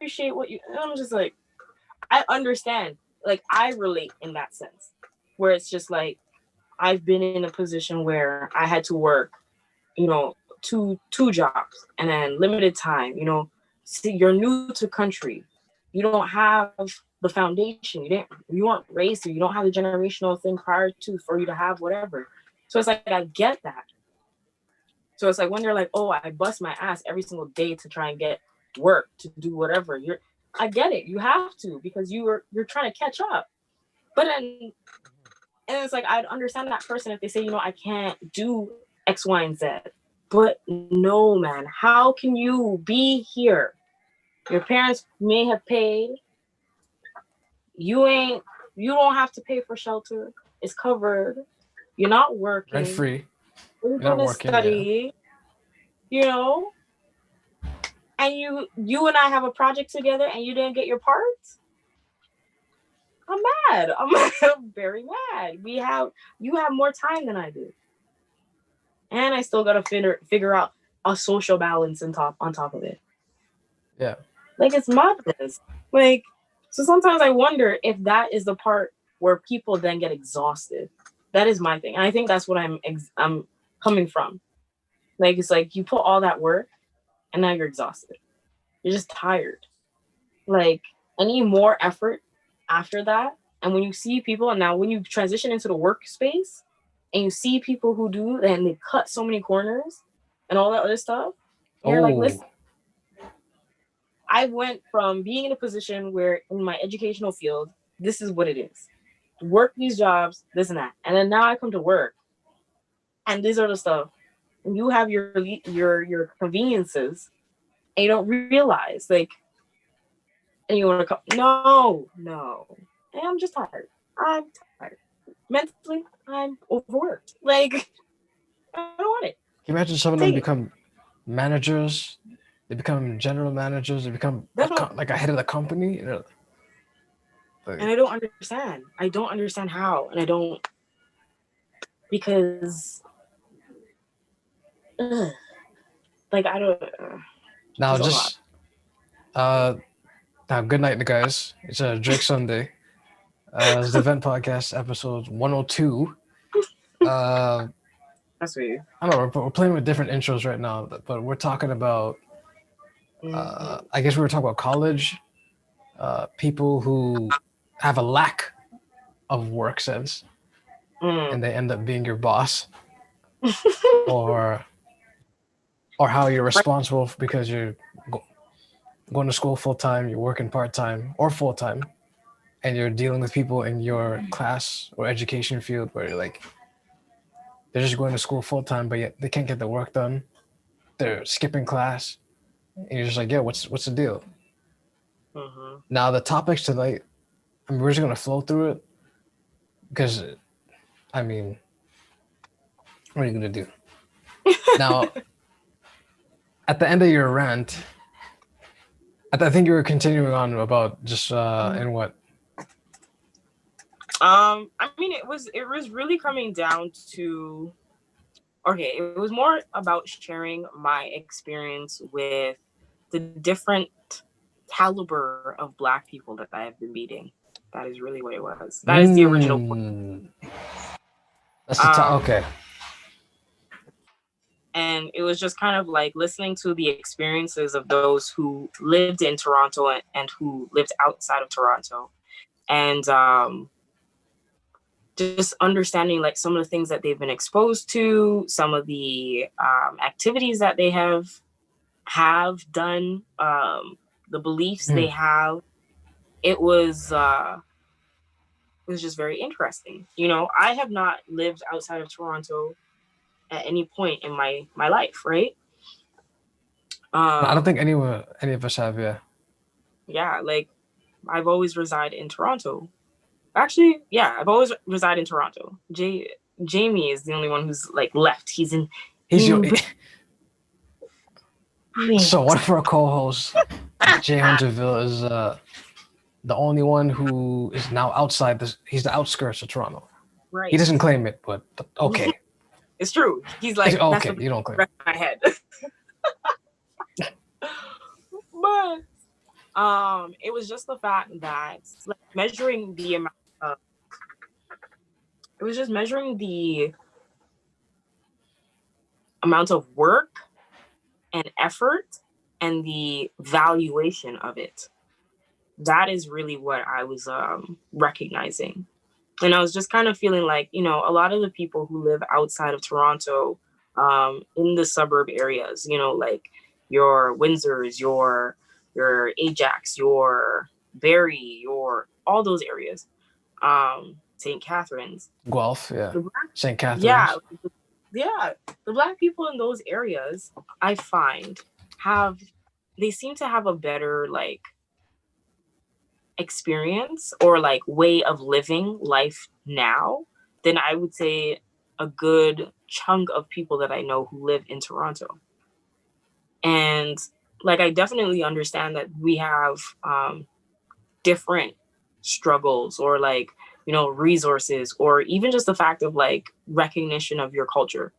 appreciate what you. And I'm just like, I understand. Like, I relate in that sense, where it's just like I've been in a position where I had to work, you know, two jobs and then limited time. You know, see, you're new to country, you don't have the foundation. You weren't raised here. You don't have the generational thing prior to for you to have whatever. So it's like I get that. So it's like when they're like, oh, I bust my ass every single day to try and get work to do whatever. I get it. You have to because you're trying to catch up. But then and it's like I'd understand that person if they say, you know, I can't do X, Y, and Z. But no, man, how can you be here? Your parents may have paid. You don't have to pay for shelter. It's covered. You're not working. Rent free. You're going to study. Yeah. You know? And you and I have a project together and you didn't get your parts? I'm mad. I'm very mad. You have more time than I do. And I still gotta figure out a social balance on top of it. Yeah. Like it's madness. Like, so sometimes I wonder if that is the part where people then get exhausted. That is my thing. And I think that's what I'm coming from. Like, it's like you put all that work and now you're exhausted. You're just tired. Like, I need more effort after that. And when you see people, and now when you transition into the workspace and you see people who do, and they cut so many corners and all that other stuff, you're like, listen, I went from being in a position where in my educational field, this is what it is. Work these jobs, this and that. And then now I come to work and these are the stuff. And you have your conveniences and you don't realize, like, and you want to come, no. And I'm just tired. I'm tired. Mentally, I'm overworked. Like, I don't want it. Can you imagine some of them become managers? They become general managers. They become like a head of the company. You know? And I don't understand. I don't understand how. And I don't, because, like, I don't. Now, now, good night, guys. It's a Drake Sunday. It's the Vent Podcast, episode 102. That's weird. I don't know, we're playing with different intros right now, but we're talking about, I guess we were talking about college, people who have a lack of work sense, and they end up being your boss, or how you're responsible because you're going to school full-time, you're working part-time or full-time, and you're dealing with people in your class or education field where you're like, they're just going to school full-time, but yet they can't get the work done. They're skipping class. And you're just like, yeah, what's the deal? Mm-hmm. Now, the topics tonight, we're just going to flow through it because, I mean, what are you going to do? Now, at the end of your rant, I think you were continuing on about just in what? I mean, it was really coming down to, okay, it was more about sharing my experience with the different caliber of Black people that I have been meeting. That is really what it was. That is the original point. That's the okay. And it was just kind of like listening to the experiences of those who lived in Toronto and who lived outside of Toronto. And just understanding like some of the things that they've been exposed to, some of the activities that they have done, the beliefs they have. It was just very interesting. You know, I have not lived outside of Toronto at any point in my life, right? I don't think any of us have, yeah. Yeah, like I've always resided in Toronto. Actually, yeah, I've always resided in Toronto. Jamie is the only one who's like left. He's So one of our co-hosts, Jay Hunterville, is the only one who is now outside this. He's the outskirts of Toronto. Right. He doesn't claim it, but okay. It's true. He's like, okay, you don't claim it. My head. But It was just the fact that like measuring the amount of it was just measuring the amount of work and effort and the valuation of it. That is really what I was recognizing. And I was just kind of feeling like, you know, a lot of the people who live outside of Toronto, in the suburb areas, you know, like your Windsors, your Ajax, your Barrie, your all those areas, St. Catharines. Guelph, yeah. St. Yeah, Catharines. yeah. The Black people in those areas, I find, have they seem to have a better like experience or like way of living life now than I would say a good chunk of people that I know who live in Toronto. And like I definitely understand that we have different struggles or like, you know, resources or even just the fact of like recognition of your culture.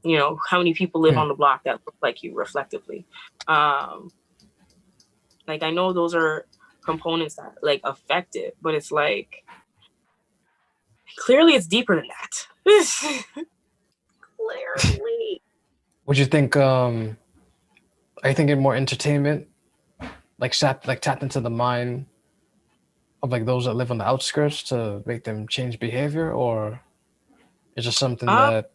You know, how many people live on the block that look like you reflectively. Like I know those are components that like affect it, but it's like clearly it's deeper than that. Clearly. Would you think are you thinking more entertainment like tapped into the mind of like those that live on the outskirts to make them change behavior, or is it something that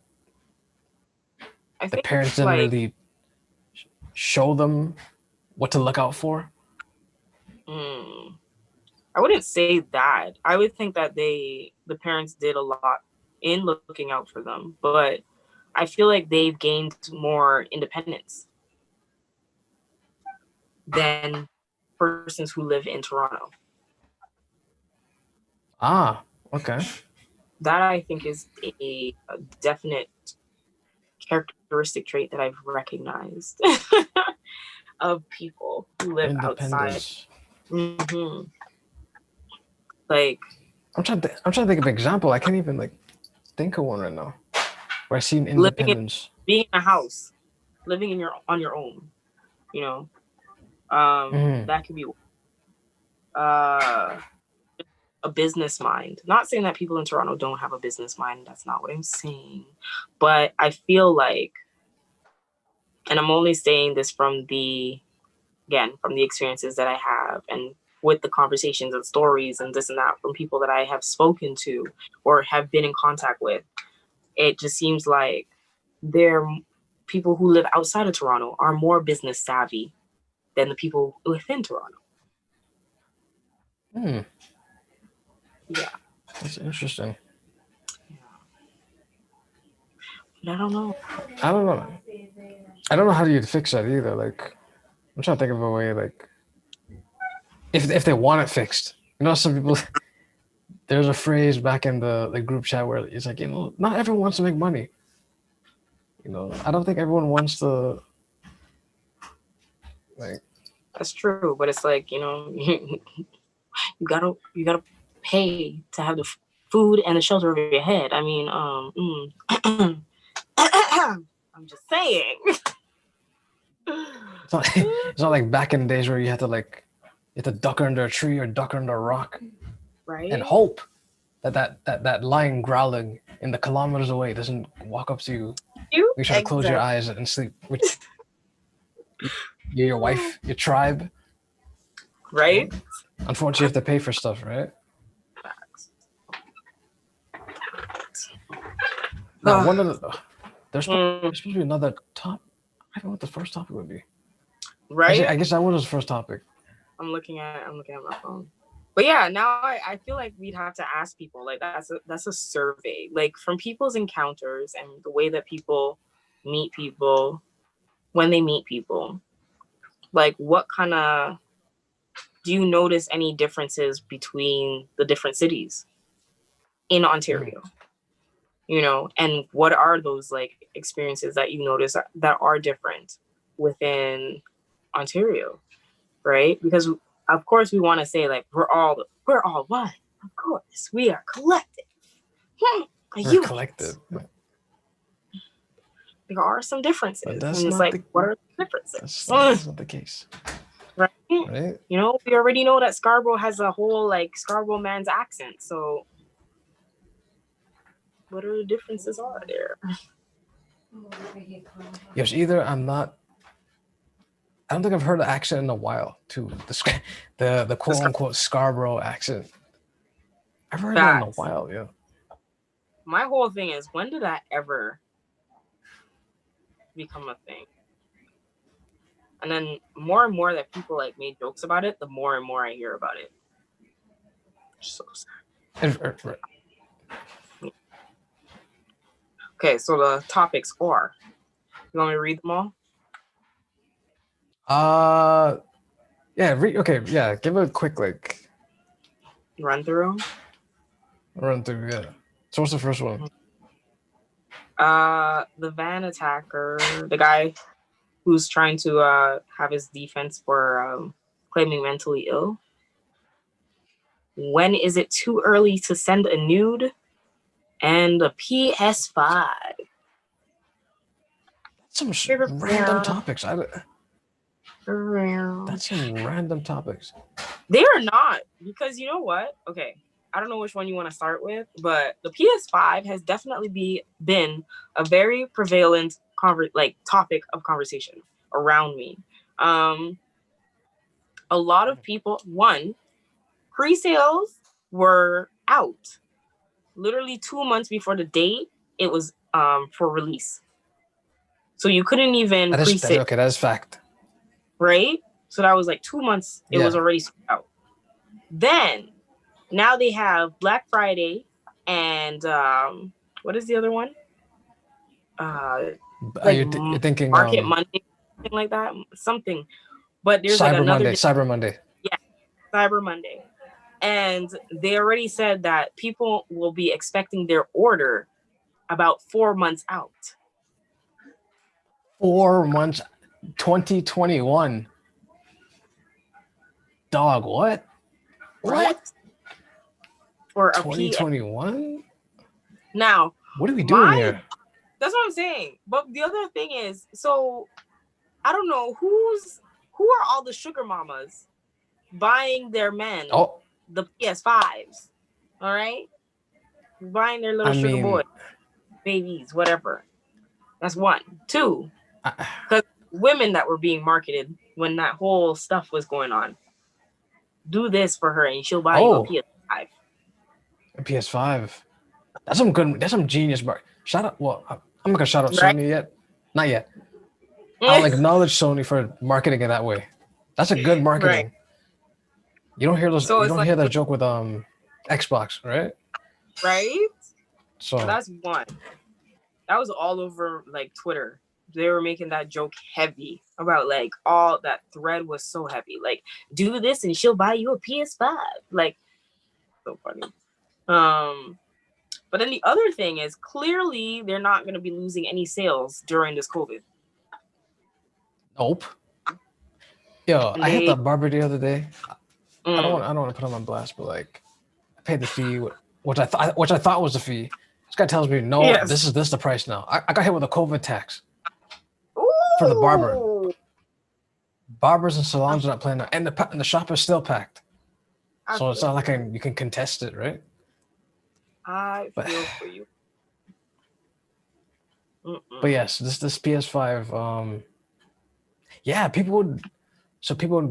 I the think parents didn't like really show them what to look out for? I wouldn't say that. I would think that the parents did a lot in looking out for them, but I feel like they've gained more independence than persons who live in Toronto. Ah, okay. That I think is a definite characteristic trait that I've recognized of people who live outside. Independence. Mm-hmm. Like I'm trying to think of an example. I can't even like think of one right now where I seen living independence. being in a house, living in on your own, you know. That could be a business mind. Not saying that people in Toronto don't have a business mind. That's not what I'm saying. But I feel like, and I'm only saying this from the experiences that I have and with the conversations and stories and this and that from people that I have spoken to or have been in contact with. It just seems like people who live outside of Toronto are more business savvy than the people within Toronto. Yeah. That's interesting. But I don't know. I don't know how you'd fix that either. Like, I'm trying to think of a way, like, if they want it fixed. You know, some people, there's a phrase back in the group chat where it's like, you know, not everyone wants to make money. You know, I don't think everyone wants to, like. That's true, but it's like, you know, you gotta pay to have the food and the shelter over your head. I mean, I'm just saying. It's not like back in the days where you had to duck under a tree or duck under a rock, right? and hope that lion growling in the kilometers away doesn't walk up to you. You try to close your eyes and sleep. Your wife, your tribe, right? Unfortunately, you have to pay for stuff, right? Now, there's supposed to be another top. I don't know what the first topic would be. Right. I guess that was the first topic. I'm looking at my phone. But yeah, now I feel like we'd have to ask people. Like that's a survey. Like from people's encounters and the way that people meet people when they meet people. Like what kind of do you notice any differences between the different cities in Ontario? You know, and what are those like experiences that you notice that are different within Ontario, right? Because of course we want to say like we're all one. Of course, we are collective. We're collective. There are some differences, But that's and it's not like, what are the differences? That's not the case. Right? Right? You know, we already know that Scarborough has a whole like Scarborough man's accent. So what are the differences are there? Yes, either I'm not. I don't think I've heard the accent in a while. Too the quote unquote Scarborough accent. I've heard that in a while. Yeah. My whole thing is, when did that ever become a thing? And then more and more that people like made jokes about it, the more and more I hear about it. So sad. Okay, so the topics are. You want me to read them all? Yeah. Okay. Yeah. Give a quick like run through. Yeah. So what's the first one? The van attacker, the guy who's trying to have his defense for claiming mentally ill. When is it too early to send a nude? And a PS5. Some random topics. That's some random topics. They are not, because you know what? Okay, I don't know which one you want to start with, but the PS5 has definitely been a very prevalent topic of conversation around me. A lot of people, pre-sales were out literally 2 months before the date it was for release. So you couldn't even pre-sale. Okay, that is fact. Right? So that was like 2 months. It was already out. Then now they have Black Friday and what is the other one? You're thinking Market Monday, something like that, something. But there's like another Cyber Monday. Yeah, Cyber Monday, and they already said that people will be expecting their order about 4 months out. 4 months, 2021. Dog, what? Right? For a 2021? Now, what are we doing here? That's what I'm saying. But the other thing is, so I don't know who are all the sugar mamas buying their men the PS5s. All right, buying their little sugar boys, babies, whatever. That's one. Two, because women that were being marketed when that whole stuff was going on. Do this for her and she'll buy you a PS5. A PS5. That's some genius mark. Shout out. Well, I'm not gonna shout out Sony yet. Not yet. I'll acknowledge Sony for marketing it that way. That's a good marketing. Right. You don't hear those. So you don't hear that joke with Xbox, right? Right. So that's one. That was all over like Twitter. They were making that joke heavy about like all that thread was so heavy. Like, do this and she'll buy you a PS5. Like, so funny. But then the other thing is clearly they're not going to be losing any sales during this COVID. Nope. Yo, I hit the barber the other day. I don't want to put him on blast, but like, I paid the fee, which I thought was the fee. This guy tells me, no, this is the price now. I got hit with a COVID tax. Ooh. For the barber. Barbers and salons are not playing, and the shop is still packed. So it's not like you can contest it, right? I feel for you. But yes, this PS5. Yeah, people would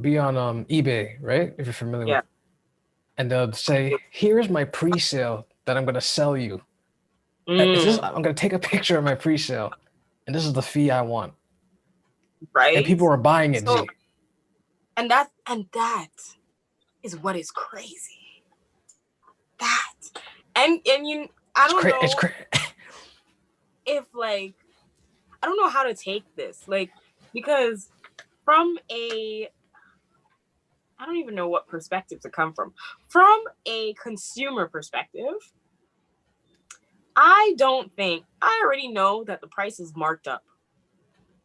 be on eBay, right? If you're familiar with it. And they'll say, "Here's my pre-sale that I'm gonna sell you. I'm gonna take a picture of my pre-sale, and this is the fee I want." Right. And people are buying it. So, and that is what is crazy. That and you, I don't know. It's crazy. If like, I don't know how to take this, like, because from I don't even know what perspective to come from. From a consumer perspective, I already know that the price is marked up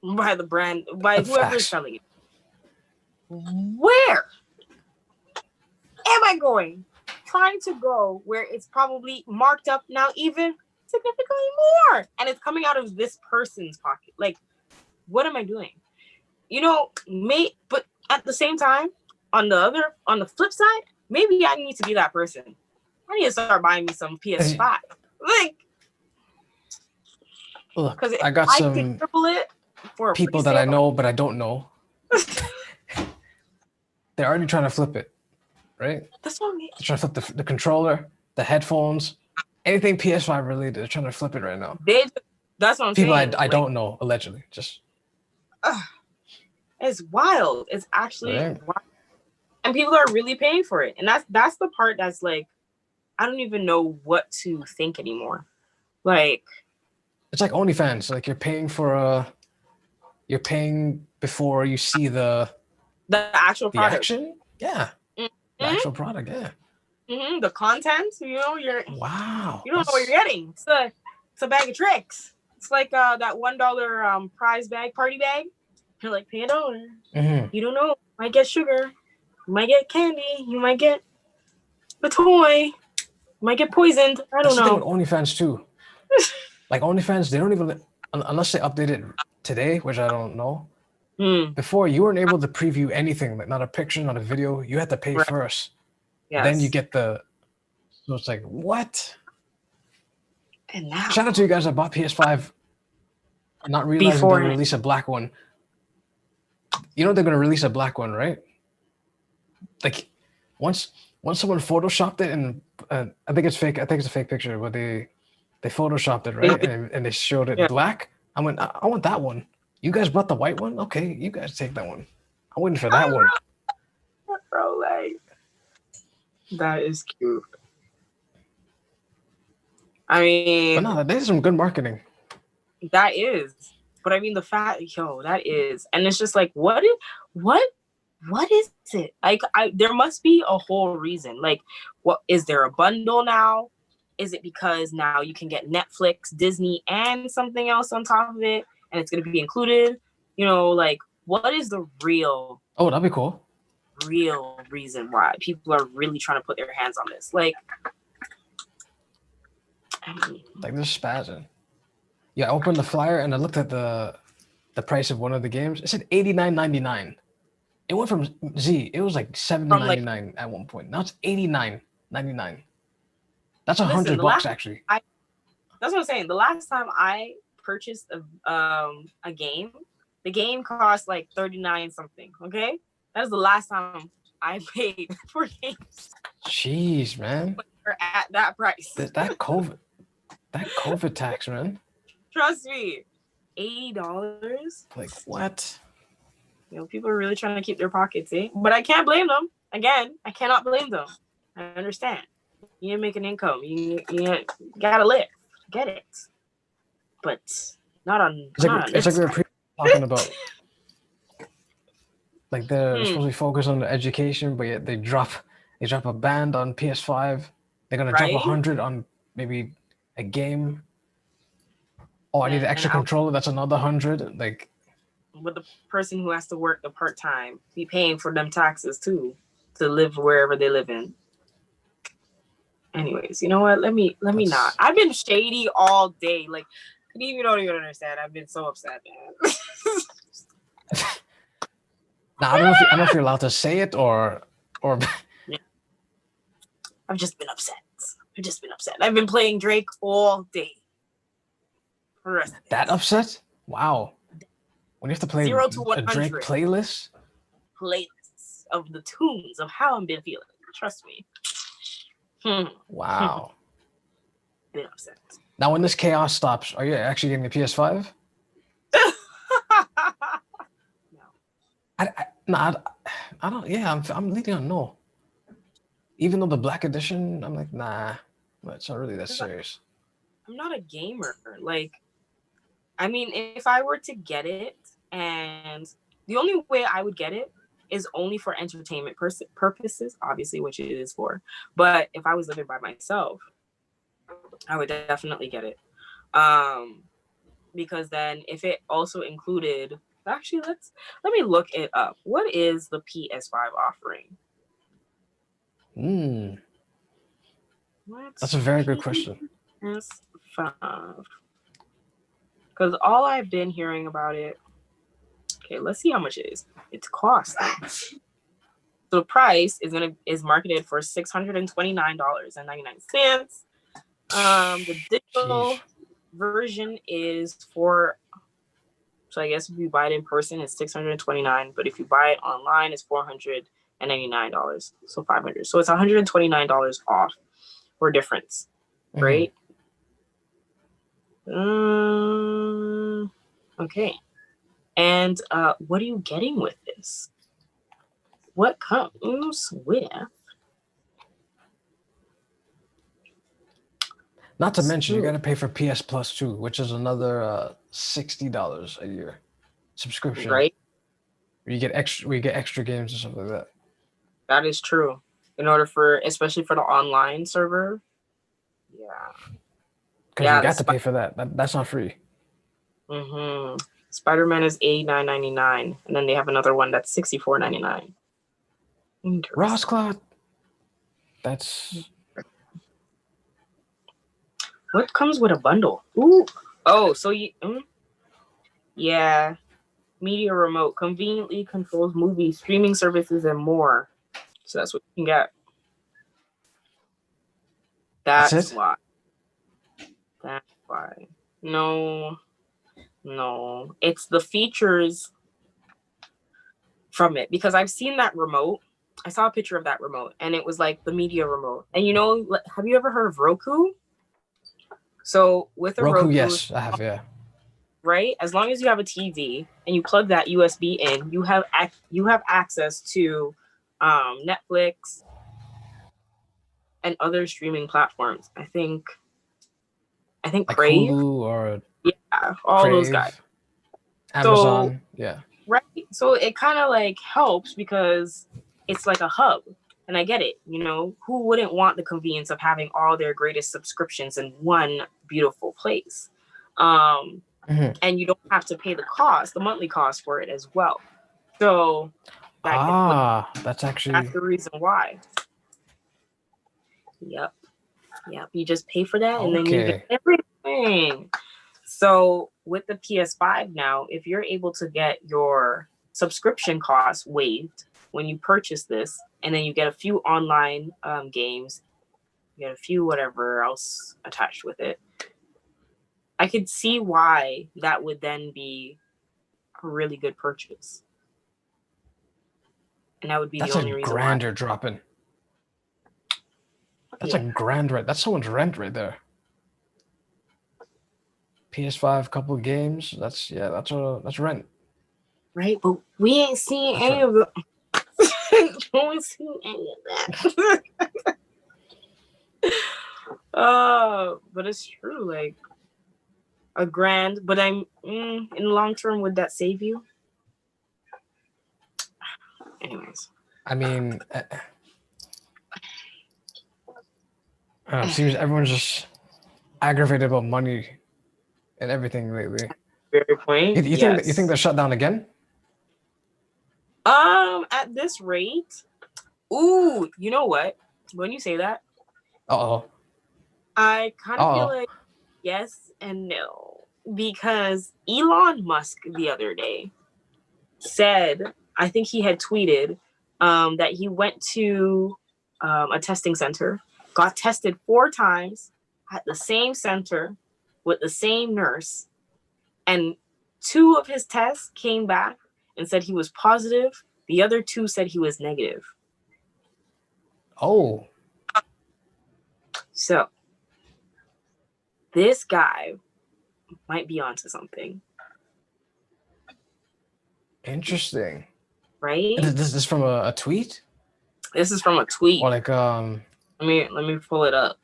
by the brand, by whoever's selling it. Where am I going? Trying to go where it's probably marked up now even significantly more, and it's coming out of this person's pocket. Like, what am I doing? You know, but at the same time, on the flip side, maybe I need to be that person. I need to start buying me some PS5. Like, Look, because if I got I could some triple it for a people that I resale, know, but I don't know. They're already trying to flip it, right? that's what I mean. They're trying to flip the controller, the headphones, anything PS5 related. They're trying to flip it right now. That's what I'm People saying. I don't know, allegedly. Just it's wild. It's actually right? wild. And people are really paying for it. And that's the part that's like, I don't even know what to think anymore. Like, it's like OnlyFans. Like you're paying before you see the actual product. action. Yeah, mm-hmm. the actual product. Yeah. Mm-hmm. The content, Wow. You don't know what you're getting. It's a bag of tricks. It's like that $1 prize bag, party bag. You're like, pay $1. Mm-hmm. You don't know. You might get sugar. You might get candy. You might get a toy. You might get poisoned. I don't know. That's the thing with OnlyFans too. Like OnlyFans, they don't even, unless they update it today, which I don't know. Before, you weren't able to preview anything, like not a picture, not a video. You had to pay first. Yes. Then you get so it's like, what? And now, shout out to you guys that bought PS5, not realizing they're going to release a black one. You know they're going to release a black one, right? Like, once someone photoshopped it, and I think it's fake. I think it's a fake picture, but they photoshopped it, right? And they showed it black. I went, I want that one. You guys bought the white one? Okay, you guys take that one. I'm waiting for that one. Bro, like, that is cute. I mean, but no, that is some good marketing. That is. But I mean, the fact, that is. And it's just like, what is it? Like, there must be a whole reason. Like, what is there a bundle now? Is it because now you can get Netflix, Disney, and something else on top of it, and it's going to be included? Like, what is the real? Oh, that'd be cool. Real reason why people are really trying to put their hands on this? Like, they're spazzing. Yeah, I opened the flyer and I looked at the price of one of the games. It said $89.99. It went from it was like $70.99 at one point. Now it's $89.99. That's $100 actually. That's what I'm saying. The last time I purchased a game, the game cost like 39 something. Okay, that is the last time I paid for games. Jeez, man. At that price. That COVID tax, man. Trust me, $80. Like what? People are really trying to keep their pockets, eh? But I can't blame them. Again, I cannot blame them. I understand. You need to make an income. You gotta live. Get it. But not on. It's like we were talking about. Like they're supposed to be focused on the education, but yet they drop a band on PS5. They're gonna drop 100 on maybe a game. Oh, I need an extra controller. That's another 100. Like, with the person who has to work the part time, be paying for them taxes too, to live wherever they live in. Anyways, you know what? Let me not. I've been shady all day. Like, you don't even understand. I've been so upset, man. Now, I don't know if you're allowed to say it or. Yeah. I've just been upset. I've been playing Drake all day. That upset? Wow. When you have to play 0 to 100 a Drake playlist? Playlists of the tunes of how I've been feeling. Trust me. Wow. Been upset. Now, when this chaos stops, are you actually getting a PS5? No. I don't. Yeah, I'm leaning on no. Even though the black edition, I'm like, nah, it's not really that serious. I'm not a gamer. Like, I mean, if I were to get it, and the only way I would get it is only for entertainment purposes, obviously, which it is for. But if I was living by myself, I would definitely get it. Because then if it also included, actually, let me look it up. What is the PS5 offering? That's a very good question. PS5. Because all I've been hearing about it Okay, let's see how much it is. It's cost. So the price is marketed for $629.99. The digital version is for, so I guess if you buy it in person, it's $629, but if you buy it online, it's $499. So $500. So it's $129 off for difference, right? Okay. And what are you getting with this? What comes with? Not to mention, you got to pay for PS Plus too, which is another $60 a year subscription. Right. We get extra games and stuff like that. That is true. In order for, especially for the online server. Yeah. Because you got to pay for that. That's not free. Spider-Man is $89.99, and then they have another one that's $64.99. Rossclaw. That's. What comes with a bundle? Ooh. Oh, so you. Yeah. Media remote conveniently controls movies, streaming services, and more. So that's what you can get. That's why. That's why. No. It's the features from it, because I've seen that remote. I saw a picture of that remote, and it was like the media remote. And have you ever heard of Roku? So with a Roku, yes, I have, yeah. Right? As long as you have a TV and you plug that USB in, you have access to Netflix and other streaming platforms. I think like Crave, Hulu or all Crave, those guys. Amazon, yeah. Right. So it kind of like helps because it's like a hub. And I get it, who wouldn't want the convenience of having all their greatest subscriptions in one beautiful place? And you don't have to pay the monthly cost for it as well. So that's the reason why. Yep. You just pay for that, and then you get everything. So with the PS5 now, if you're able to get your subscription costs waived when you purchase this, and then you get a few online games, you get a few whatever else attached with it, I could see why that would then be a really good purchase. And that would be the only reason why. That's a grand you're dropping. That's a grand rent. That's someone's rent right there. PS5, couple games. That's rent. Right, but we ain't seen any of it. We ain't seen any of that. But it's true. Like a grand, but in the long term, would that save you? Anyways, I mean, it seems everyone's just aggravated about money and everything lately. Very point. You think they're shut down again? At this rate, ooh, you know what? When you say that, I kind of feel like yes and no, because Elon Musk the other day said, I think he had tweeted that he went to a testing center, got tested 4 times at the same center with the same nurse, and 2 of his tests came back and said he was positive. The other 2 said he was negative. Oh. So this guy might be onto something. Interesting. Right? Is this from a tweet? This is from a tweet. Or like Let me pull it up.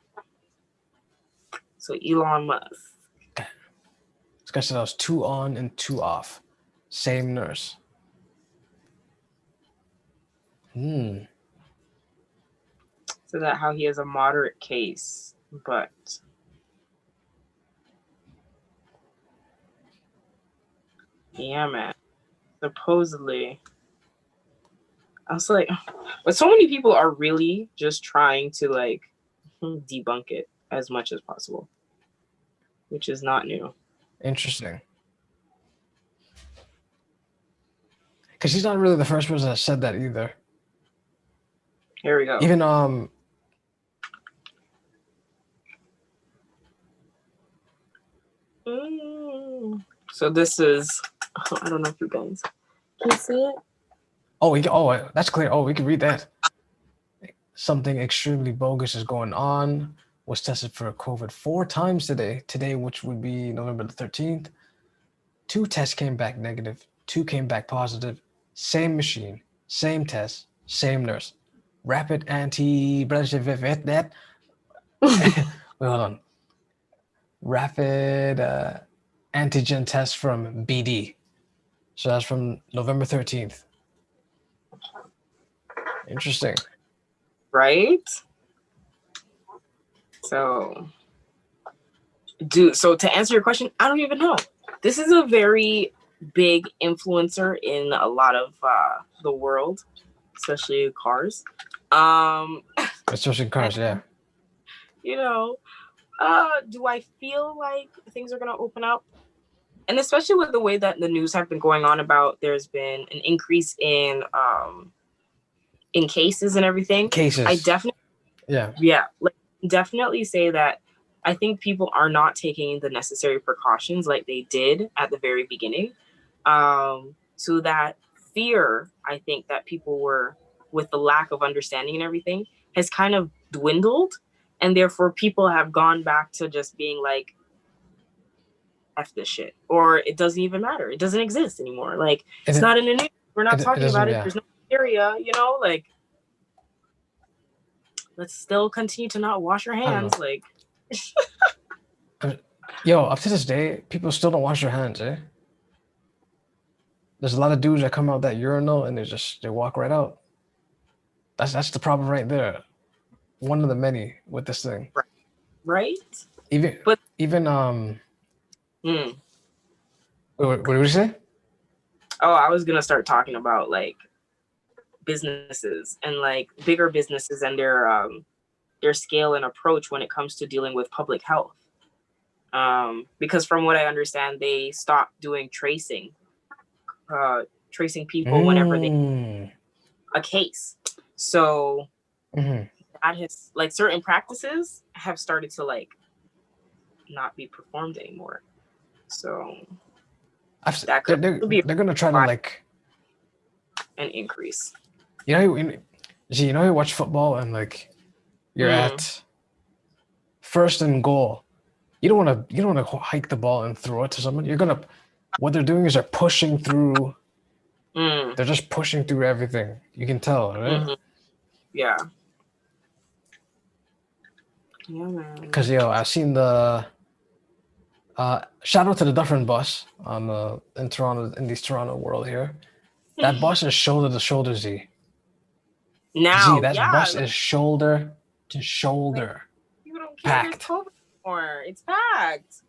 So Elon Musk. This guy said I was 2 on and 2 off. Same nurse. So that how he has a moderate case, but yeah, man. Supposedly, I was like, but so many people are really just trying to like debunk it as much as possible, which is not new. Interesting. because she's not really the first person that said that either. Here we go. Even So this is, I don't know if you guys can see it. Oh, that's clear. Oh, we can read that. Something extremely bogus is going on. Was tested for COVID 4 times today. Today, which would be November the 13th. 2 tests came back negative. 2 came back positive. Same machine, same test, same nurse. Rapid that. Wait, hold on. Rapid antigen test from BD. So that's from November 13th. Interesting. Right? So to answer your question, I don't even know. This is a very big influencer in a lot of the world, especially cars. Especially cars, yeah. You know, do I feel like things are going to open up? And especially with the way that the news have been going on about there's been an increase in cases and everything. Cases. I definitely, definitely say that I think people are not taking the necessary precautions like they did at the very beginning. So that fear, I think that people were, with the lack of understanding and everything, has kind of dwindled. And therefore people have gone back to just being like, F this shit. Or it doesn't even matter. It doesn't exist anymore. Like, it's not in the news. We're not talking about it. Yeah. There's no area, like, let's still continue to not wash our hands. Like, yo, up to this day, people still don't wash their hands, eh? There's a lot of dudes that come out that urinal and they walk right out. That's the problem right there. One of the many with this thing. Right? Even What did you say? Oh, I was gonna start talking about like businesses and like bigger businesses and their scale and approach when it comes to dealing with public health. Because from what I understand, they stopped doing tracing people whenever they a case. So that has, like, certain practices have started to like not be performed anymore. So they're gonna try to like an increase. You know, watch football and like you're at first and goal. You don't want to hike the ball and throw it to someone. What they're doing is they're pushing through. They're just pushing through everything. You can tell, right? Yeah. Yeah, man. Because I've seen the shout out to the Dufferin bus on in Toronto, in this Toronto world here. That bus is shoulder to shoulder, Z. Now, that bus is shoulder to shoulder. You don't care. Packed. It's packed.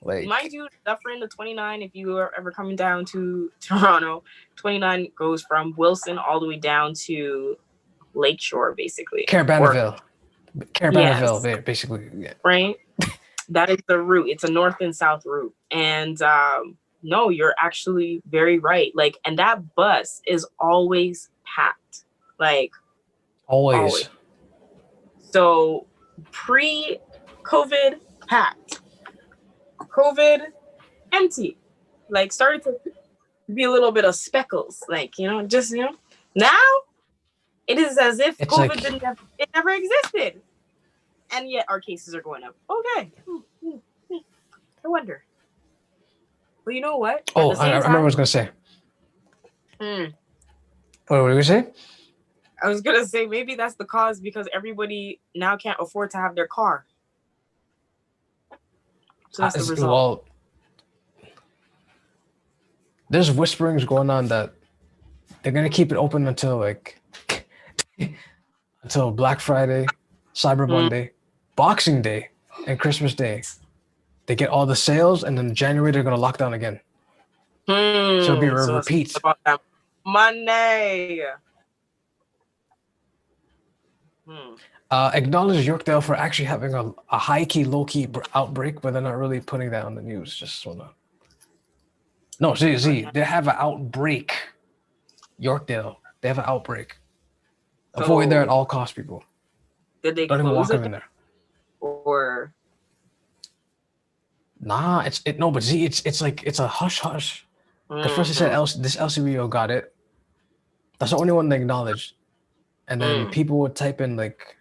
Mind you, Dufferin to 29, if you are ever coming down to Toronto, 29 goes from Wilson all the way down to Lakeshore, basically. Carabannaville, basically. Yeah. Right? That is the route. It's a north and south route. And no, you're actually very right. Like, and that bus is always packed. Like, always. So pre-COVID, packed. COVID, empty. Like, started to be a little bit of speckles. Like, now it is as if it's COVID it never existed. And yet our cases are going up. Okay. I wonder. Well, you know what? Oh, I remember what I was going to say. What were you going to say? I was going to say maybe that's the cause, because everybody now can't afford to have their car. So that's the result. Well, there's whisperings going on that they're going to keep it open until until Black Friday, Cyber Monday, Boxing Day, and Christmas Day. They get all the sales, and then January they're going to lock down again. So it'll be a repeat. About that money. Acknowledge Yorkdale for actually having a high-key, low-key outbreak, but they're not really putting that on the news. Just wanna. No, see, they have an outbreak. Yorkdale, they have an outbreak. Avoid there at all costs, people. Did they Don't even close walk it in there. or? Nah, but see, it's like it's a hush hush. Because first they said this LCBO got it. That's the only one they acknowledged. And then people would type in like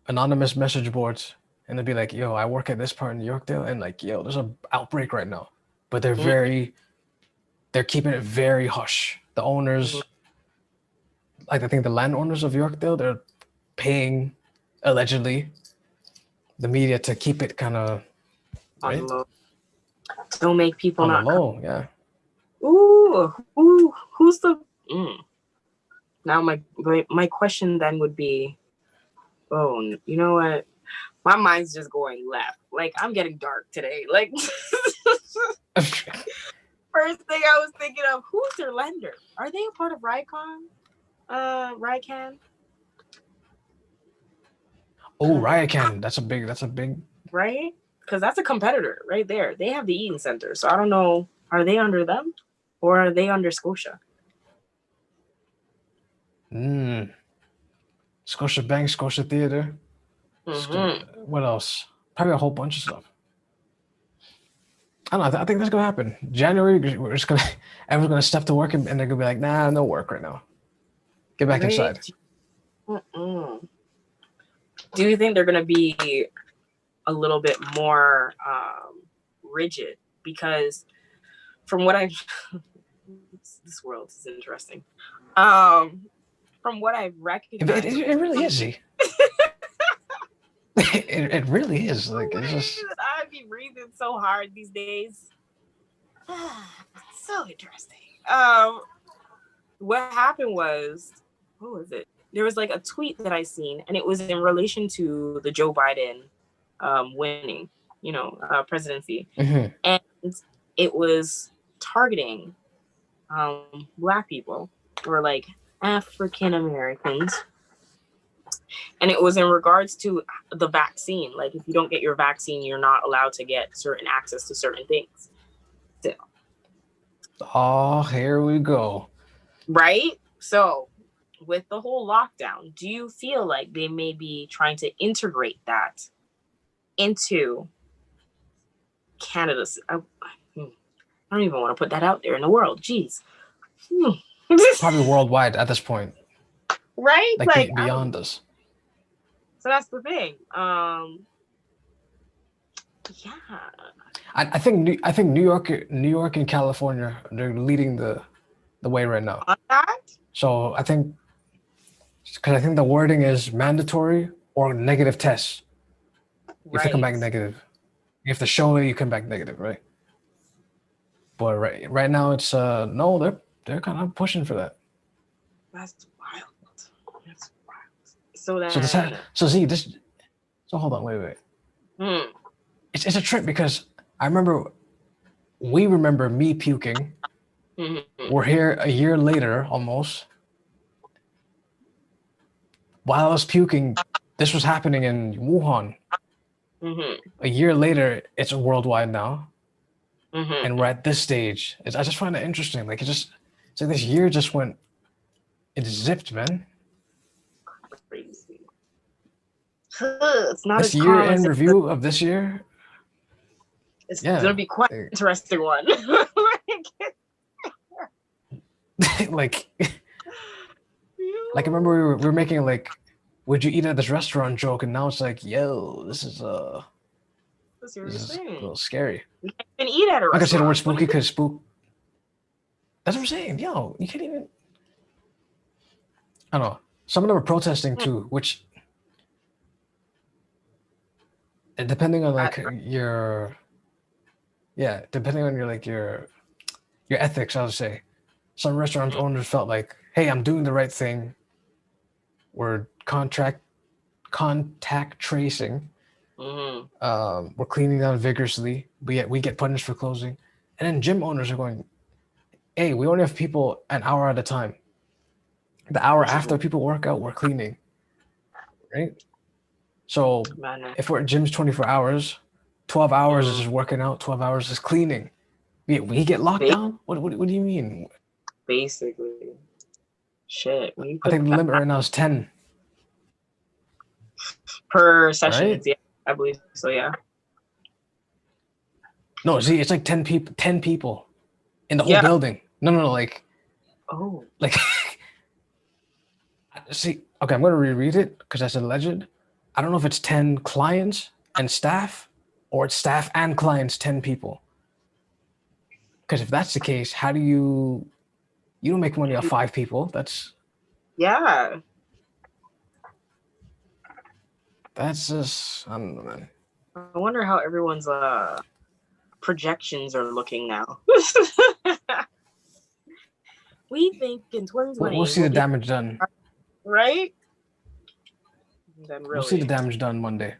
anonymous message boards, and they'd be like, "Yo, I work at this part in Yorkdale, and like, yo, there's an outbreak right now." But they're keeping it very hush. The owners, like I think the landowners of Yorkdale, they're paying allegedly the media to keep it kind of right? On the low. Don't make people on not the low, yeah. Ooh, who's the? Now my question then would be, oh, you know what? My mind's just going left. Like I'm getting dark today. Like first thing I was thinking of, who's their lender? Are they a part of Rycon? Rycan? Oh, Rycan. That's a big right? Because that's a competitor right there. They have the Eaton Center. So I don't know, are they under them or are they under Scotia? Scotia Bank, Scotia Theater. What else? Probably a whole bunch of stuff. I don't know. I think that's gonna happen. January, everyone's gonna step to work and they're gonna be like, nah, no work right now. Get back inside. Do you think they're gonna be a little bit more rigid? Because from what I've this world is interesting. From what I've recognized, it really is. It really is. Like it's just. I'd be breathing so hard these days. So interesting. What happened was, what was it? There was like a tweet that I seen, and it was in relation to the Joe Biden winning, presidency, and it was targeting Black people or like African Americans. And it was in regards to the vaccine. Like, if you don't get your vaccine, you're not allowed to get certain access to certain things. So. Oh, here we go. Right? So, with the whole lockdown, do you feel like they may be trying to integrate that into Canada's? I don't even want to put that out there in the world. Jeez. Probably worldwide at this point. Right? Like beyond us. So that's the thing. Yeah. I think New York and California, they're leading the way right now. On that? So I think the wording is mandatory or negative tests. You have to come back negative. You have to show it, you come back negative, right? But right now it's no, they're kind of pushing for that. That's wild. So then, so hold on, wait. It's a trip because we remember me puking. We're here a year later almost. While I was puking, this was happening in Wuhan. A year later, it's worldwide now. And we're at this stage. I just find it interesting. Like it's like this year just went, it zipped, man. Crazy. It's not this year in review of this year. It's gonna be quite an interesting one. like I remember we were making like, would you eat at this restaurant joke, and now it's like, yo, this is a little scary. You can't even eat at a restaurant. Like I said, the word spooky because spook. That's what I'm saying. Yo, you can't even. I don't know. Some of them are protesting too, which, depending on like your ethics, I would say, some restaurant owners felt like, hey, I'm doing the right thing. We're contact tracing. We're cleaning down vigorously. We get punished for closing. And then gym owners are going, hey, we only have people an hour at a time. The hour after people work out, we're cleaning. Right? So if we're at gyms 24 hours, 12 hours is working out, 12 hours is cleaning. We get locked Ba- down? What do you mean? Basically. Shit. When you I put think the limit right now is 10, per sessions, right? yeah, I believe so, yeah. No, see, it's like 10 people in the whole Yeah. building. No, Oh. like see, okay, I'm gonna reread it because that's alleged. I don't know if it's 10 clients and staff or it's staff and clients, 10 people. Because if that's the case, how do you don't make money off 5 people? Yeah. That's just, I don't know, man. I wonder how everyone's projections are looking now. We think in 2020 We'll see the damage done. right? Then We'll see the really. damage done one day.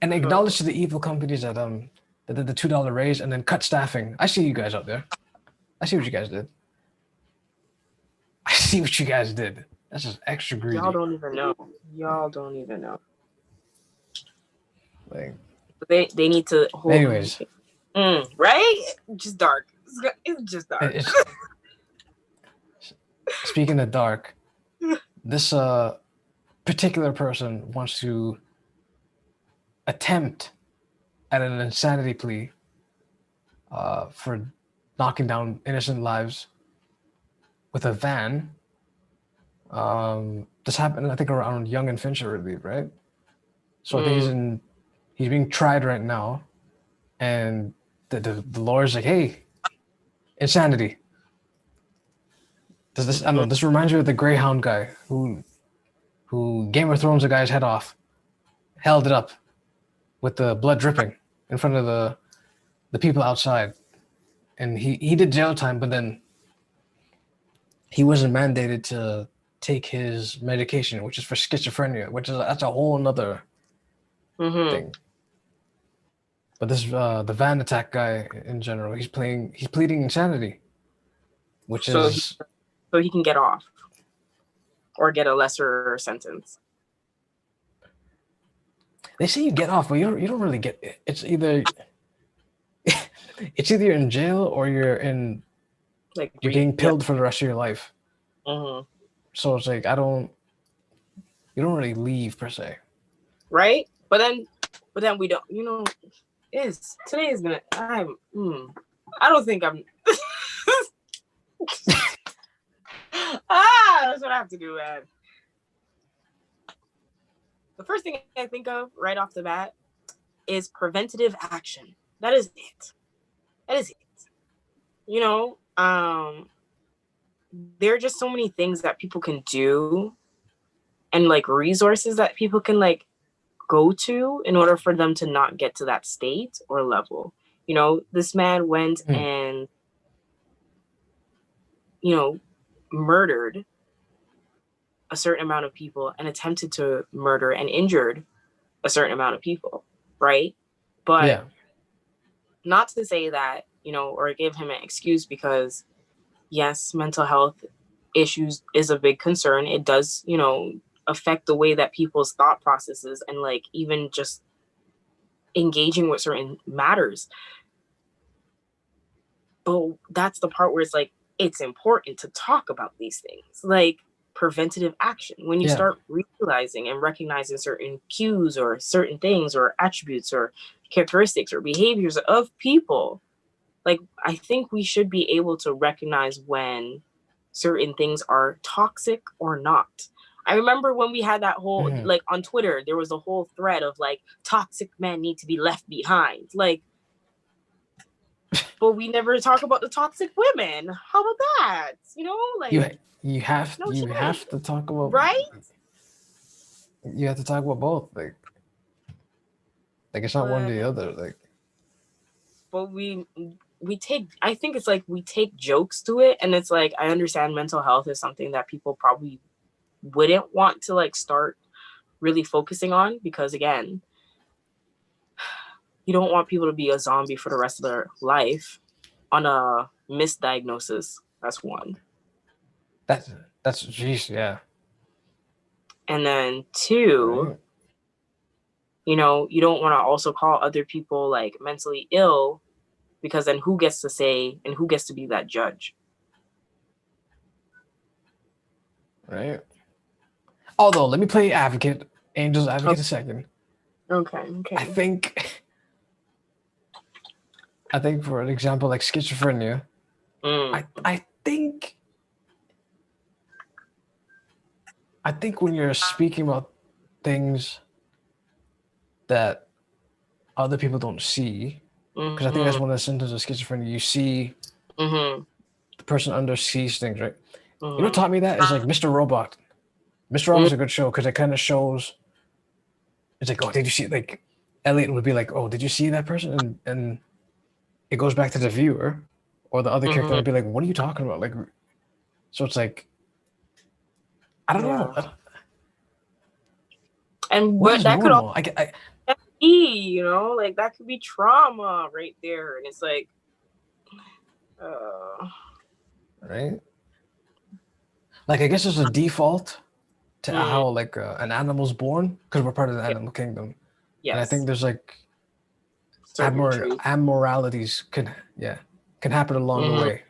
And acknowledge to the evil companies that did the $2 raise and then cut staffing. I see you guys out there. I see what you guys did. I see what you guys did. That's just extra greedy. Y'all don't even know. Y'all don't even know. Like, they need to hold. Anyways. Right? Just dark. It's just dark. Speaking of dark, this particular person wants to attempt at an insanity plea for knocking down innocent lives with a van. This happened, I think, around Young and Fincher, I believe, right? So I think he's being tried right now, and the lawyer's like, "Hey, insanity." Does this? I don't know. This reminds me of the Greyhound guy who Game of Thrones the guy's head off, held it up with the blood dripping in front of the people outside, and he did jail time, but then he wasn't mandated to take his medication, which is for schizophrenia, that's a whole another thing. But this the van attack guy in general, he's pleading insanity, which is so he can get off or get a lesser sentence. They say you get off, but you don't really get it. It's either you're in jail or you're getting pilled for the rest of your life. So it's like you don't really leave per se, right? But then we don't. Today is gonna. I don't think I'm. That's what I have to do, man. The first thing I think of right off the bat is preventative action. That is it. There are just so many things that people can do and like resources that people can like go to in order for them to not get to that state or level. This man went and murdered a certain amount of people and attempted to murder and injured a certain amount of people, right? But not to say that, or give him an excuse, because yes, mental health issues is a big concern. It does, affect the way that people's thought processes and like even just engaging with certain matters. But that's the part where it's like, it's important to talk about these things, like preventative action. When you start realizing and recognizing certain cues or certain things or attributes or characteristics or behaviors of people, like I think we should be able to recognize when certain things are toxic or not. I remember when we had that whole, like on Twitter, there was a whole thread of like toxic men need to be left behind. Like, but we never talk about the toxic women. How about that? Like you have to talk about, right? You have to talk about both. Like it's not one or the other. Like, but I think it's like we take jokes to it, and it's like I understand mental health is something that people probably wouldn't want to like start really focusing on, because again, you don't want people to be a zombie for the rest of their life on a misdiagnosis. That's one. That's jeez, yeah. And then two, you don't want to also call other people like mentally ill because then who gets to say and who gets to be that judge? Right. Although, let me play angel's advocate a second. Okay. I think for an example like schizophrenia, I think when you're speaking about things that other people don't see, because I think that's one of the symptoms of schizophrenia. You see the person undersees things, right? You know what taught me that is like Mr. Robot. Mr. Robot's a good show because it kind of shows. It's like, oh, did you see? Like, Elliot would be like, oh, did you see that person? And it goes back to the viewer, or the other character would be like, what are you talking about? Like, so it's like, I don't know. And what is that normal? could also be, you know, like that could be trauma right there, and it's like, right? Like, I guess there's a default to how like an animal's born because we're part of the animal kingdom. Yes. And I think there's like abnormalities can happen along the way,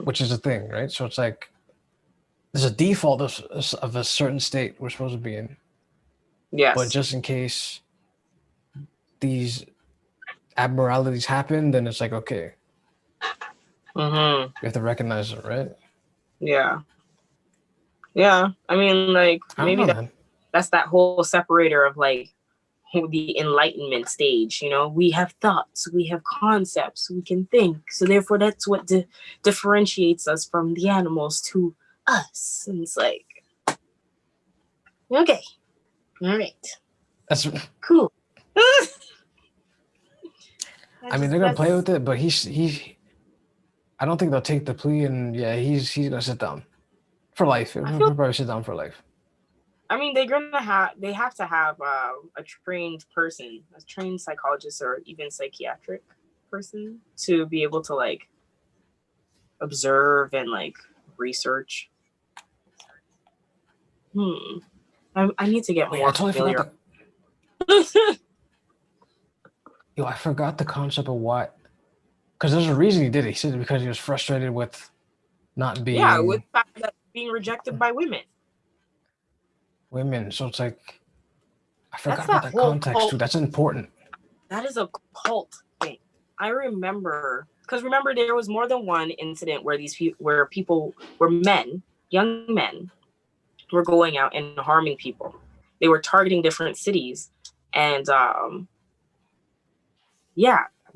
which is a thing, right? So it's like there's a default of a certain state we're supposed to be in. Yes. But just in case these abnormalities happen, then it's like, okay, you have to recognize it, right? Yeah. I mean, like, maybe that's that whole separator of like the enlightenment stage. You know, we have thoughts, we have concepts, we can think, so therefore that's what differentiates us from the animals to us. And it's like, okay, all right, that's cool. I mean, they're gonna play with it, but he's I don't think they'll take the plea, and he's gonna sit down for life. He'll probably sit down for life. I mean, they have to have a trained person, a trained psychologist or even psychiatric person to be able to like observe and like research. I need to get more familiar. Yo, I forgot the concept of what, because there's a reason he did it. He said it because he was frustrated with not being. Yeah, with the fact that being rejected by women. So it's like, I forgot about that context too. That's important. That is a cult thing. I remember, because there was more than one incident where young men, were going out and harming people. They were targeting different cities, and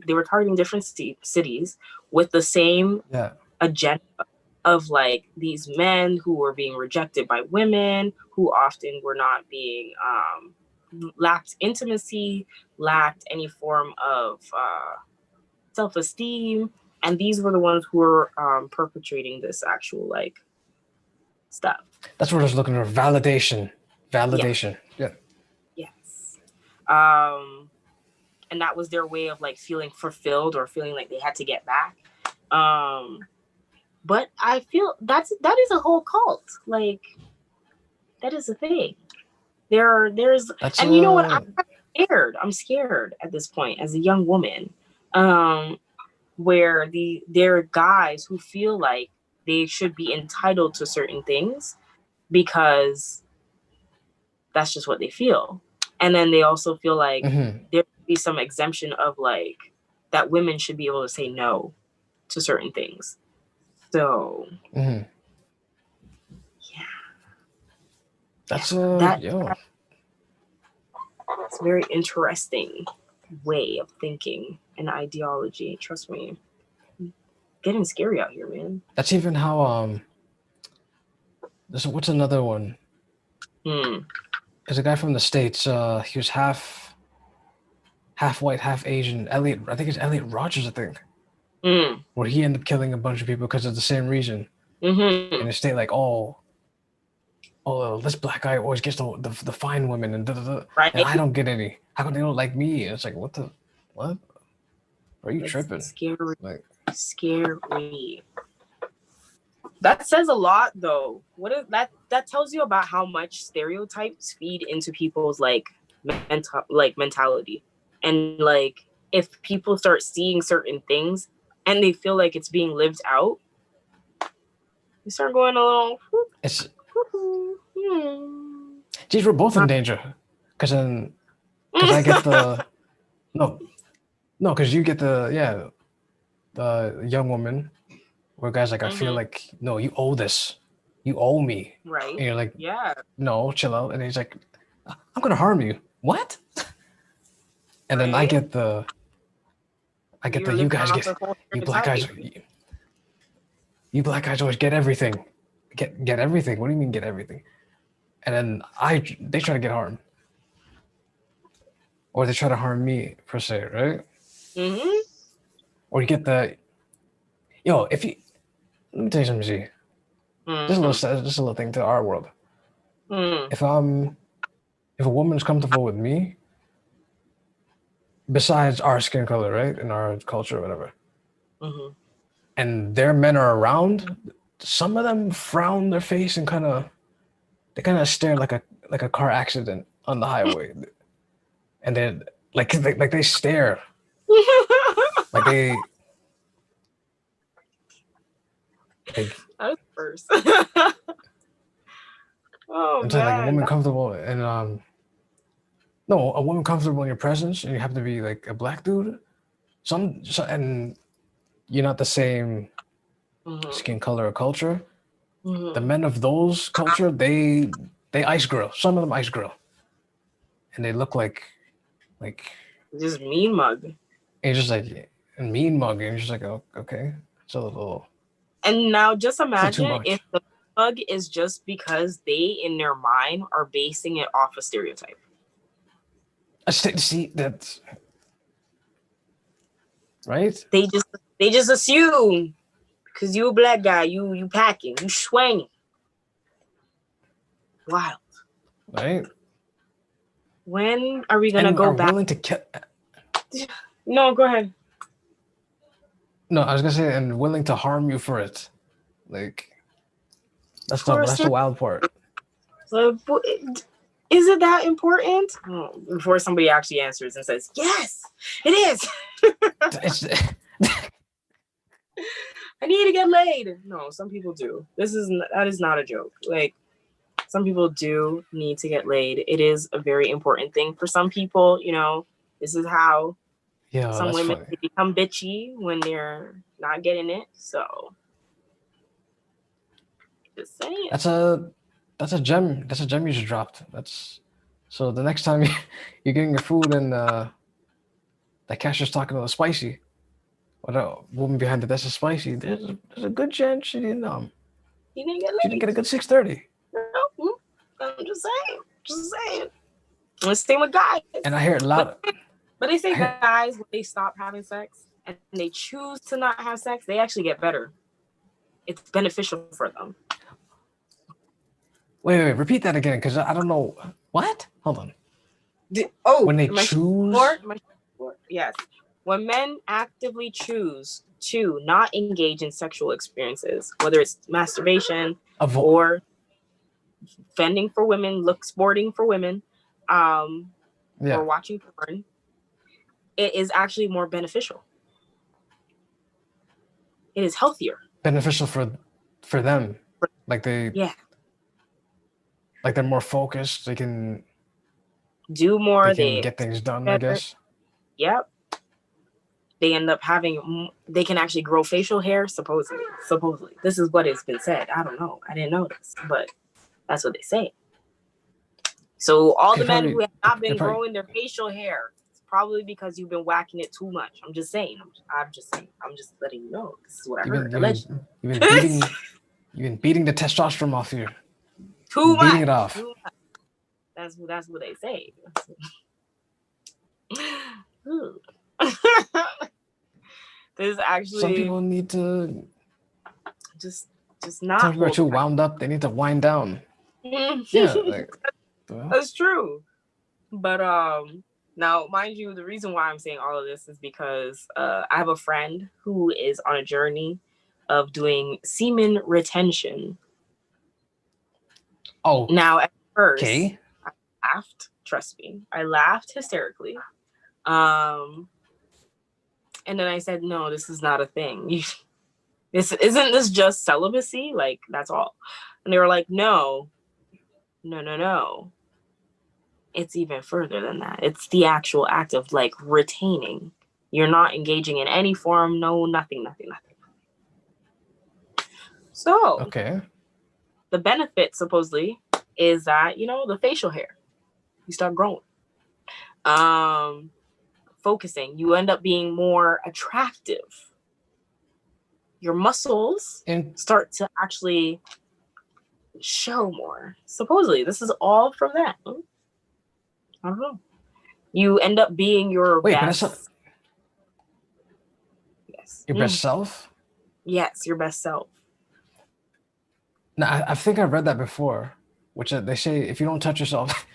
they were targeting different cities with the same agenda of like these men who were being rejected by women, who often were not being lacked intimacy, lacked any form of self-esteem, and these were the ones who were perpetrating this actual like stuff. That's what I was looking for. Validation. Yeah. Yes. And that was their way of like feeling fulfilled or feeling like they had to get back. But I feel that is a whole cult. Like, that is a thing. There's and you know what? I'm scared at this point as a young woman. Where there are guys who feel like they should be entitled to certain things because that's just what they feel. And then they also feel like there should be some exemption of like that women should be able to say no to certain things. So that's that's very interesting way of thinking and ideology. Trust me. Getting scary out here, man. That's even how what's another one? There's a guy from the States. He was half white, half Asian. I think it's Elliot Rogers, I think. Where he ended up killing a bunch of people because of the same reason. In a state like, this black guy always gets the fine women and right. And I don't get any. How come they don't like me? And it's like, what? Are you tripping? Scary. Scary. That says a lot, though. What is that? That tells you about how much stereotypes feed into people's like mentality, and like if people start seeing certain things and they feel like it's being lived out, you start going a little. It's geez, we're both in danger, because I get the no, because you get the young woman where guys like, I feel like, no, you owe this, you owe me, right, and you're like, yeah, no, chill out, and he's like, I'm gonna harm you. What? And then right? you guys get, you black guys, you black guys always get everything. Get everything. What do you mean get everything? And then they try to get harmed. Or they try to harm me, per se, right? Mm-hmm. Or you get if you, let me tell you something, Z. Just a little thing to our world. If a woman's comfortable with me, besides our skin color, right, in our culture or whatever, and their men are around, some of them frown their face and they kind of stare like a car accident on the highway, and then like they stare, like they. Like, that was first. Oh until man, like a woman comfortable and no, a woman comfortable in your presence, and you have to be like a black dude, and you're not the same skin color or culture. The men of those culture, they ice grill. Some of them ice grill, and they look like just mean mug. And you're just like a mean mug, and you're just like, oh, okay, it's a little. And now just imagine if the mug is just because they in their mind are basing it off a stereotype. See, that's right. They just assume because you a black guy, you packing, you swinging. Wild. Right. When are we gonna go back? Willing to kill. No, go ahead. No, I was gonna say, and willing to harm you for it. Like, that's the wild part. So, is it that important? Oh, before somebody actually answers and says, yes, it is. I need to get laid. No, some people do. That is not a joke. Like, some people do need to get laid. It is a very important thing for some people. This is how some women become bitchy when they're not getting it. So, just saying. That's a gem. That's a gem you just dropped. So the next time you're getting your food and that cashier's talking about spicy, or the woman behind the desk is spicy, there's a good chance she didn't get a good 6:30. No, I'm just saying. Let's stay with guys. And I hear a lot. But they say guys, when they stop having sex and they choose to not have sex, they actually get better. It's beneficial for them. Wait, repeat that again, because I don't know. What? Hold on. When they choose? Yes. When men actively choose to not engage in sexual experiences, whether it's masturbation or fending for women, sporting for women, or watching porn, it is actually more beneficial. It is healthier. Beneficial for them. Like like they're more focused. They can do more. They can get things done, I guess. Yep. They end up they can actually grow facial hair, supposedly. This is what has been said. I don't know. I didn't know this, but that's what they say. So all the men who have not been growing their facial hair, it's probably because you've been whacking it too much. I'm just saying. I'm just letting you know. This is what I heard. You've been beating the testosterone off here. Too much. Beating it off. That's what they say. There's actually some people need to just not. Some people are too wound up. They need to wind down. Yeah, that's true. But now, mind you, the reason why I'm saying all of this is because I have a friend who is on a journey of doing semen retention. Oh, now at first, I laughed. Trust me, I laughed hysterically. And then I said, no, this is not a thing. Isn't this just celibacy? Like, that's all. And they were like, no. It's even further than that. It's the actual act of like retaining. You're not engaging in any form, no, nothing. So, Okay. the benefit supposedly is that, you know, the facial hair, you start growing. Focusing, you end up being more attractive. Your muscles start to actually show more. Supposedly, this is all from that. I don't know. You end up being your best. But that's not... Yes. Your best self? Yes, your best self. Now, I think I've read that before, which they say if you don't touch yourself,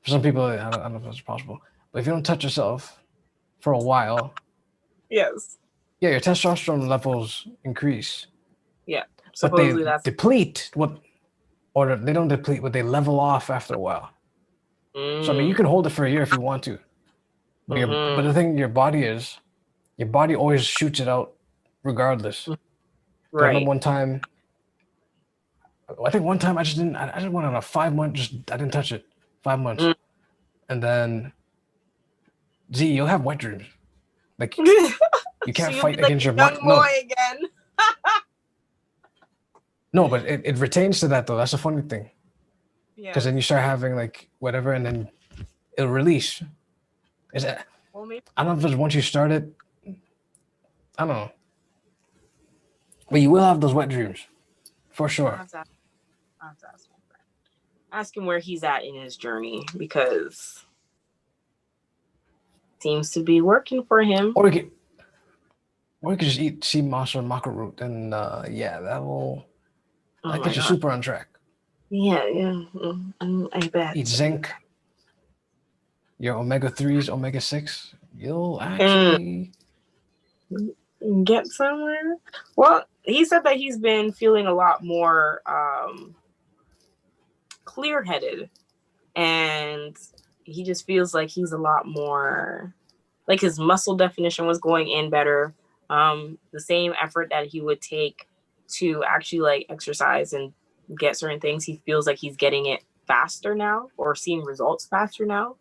for some people, I don't know if that's possible, but if you don't touch yourself for a while, yes, yeah, your testosterone levels increase. Yeah, supposedly but they deplete or they don't deplete, but they level off after a while. So I mean, you can hold it for a year if you want to, but but the thing, your body always shoots it out regardless. Right. I remember one time, I think one time I just went on a 5 month, I didn't touch it, 5 months. And then, Z, you'll have wet dreams. Like, you can't so fight against your body. No. Again. No, but it retains to that, though. That's a funny thing. Yeah. Because then you start having, like, whatever, and then it'll release. Is that? Well, maybe. I don't know if it's once you start it. I don't know. But you will have those wet dreams. For sure. I'll have to ask my friend. Ask him where he's at in his journey, because it seems to be working for him. Or you could just eat sea moss or maca root, and yeah, that'll get you super on track. Yeah. I bet. Eat zinc. Your omega-3s, omega-6, you'll actually get somewhere. Well, he said that he's been feeling a lot more clear-headed, and he just feels like he's a lot more, like his muscle definition was going in better. The same effort that he would take to actually like exercise and get certain things, he feels like he's getting it faster now, or seeing results faster now.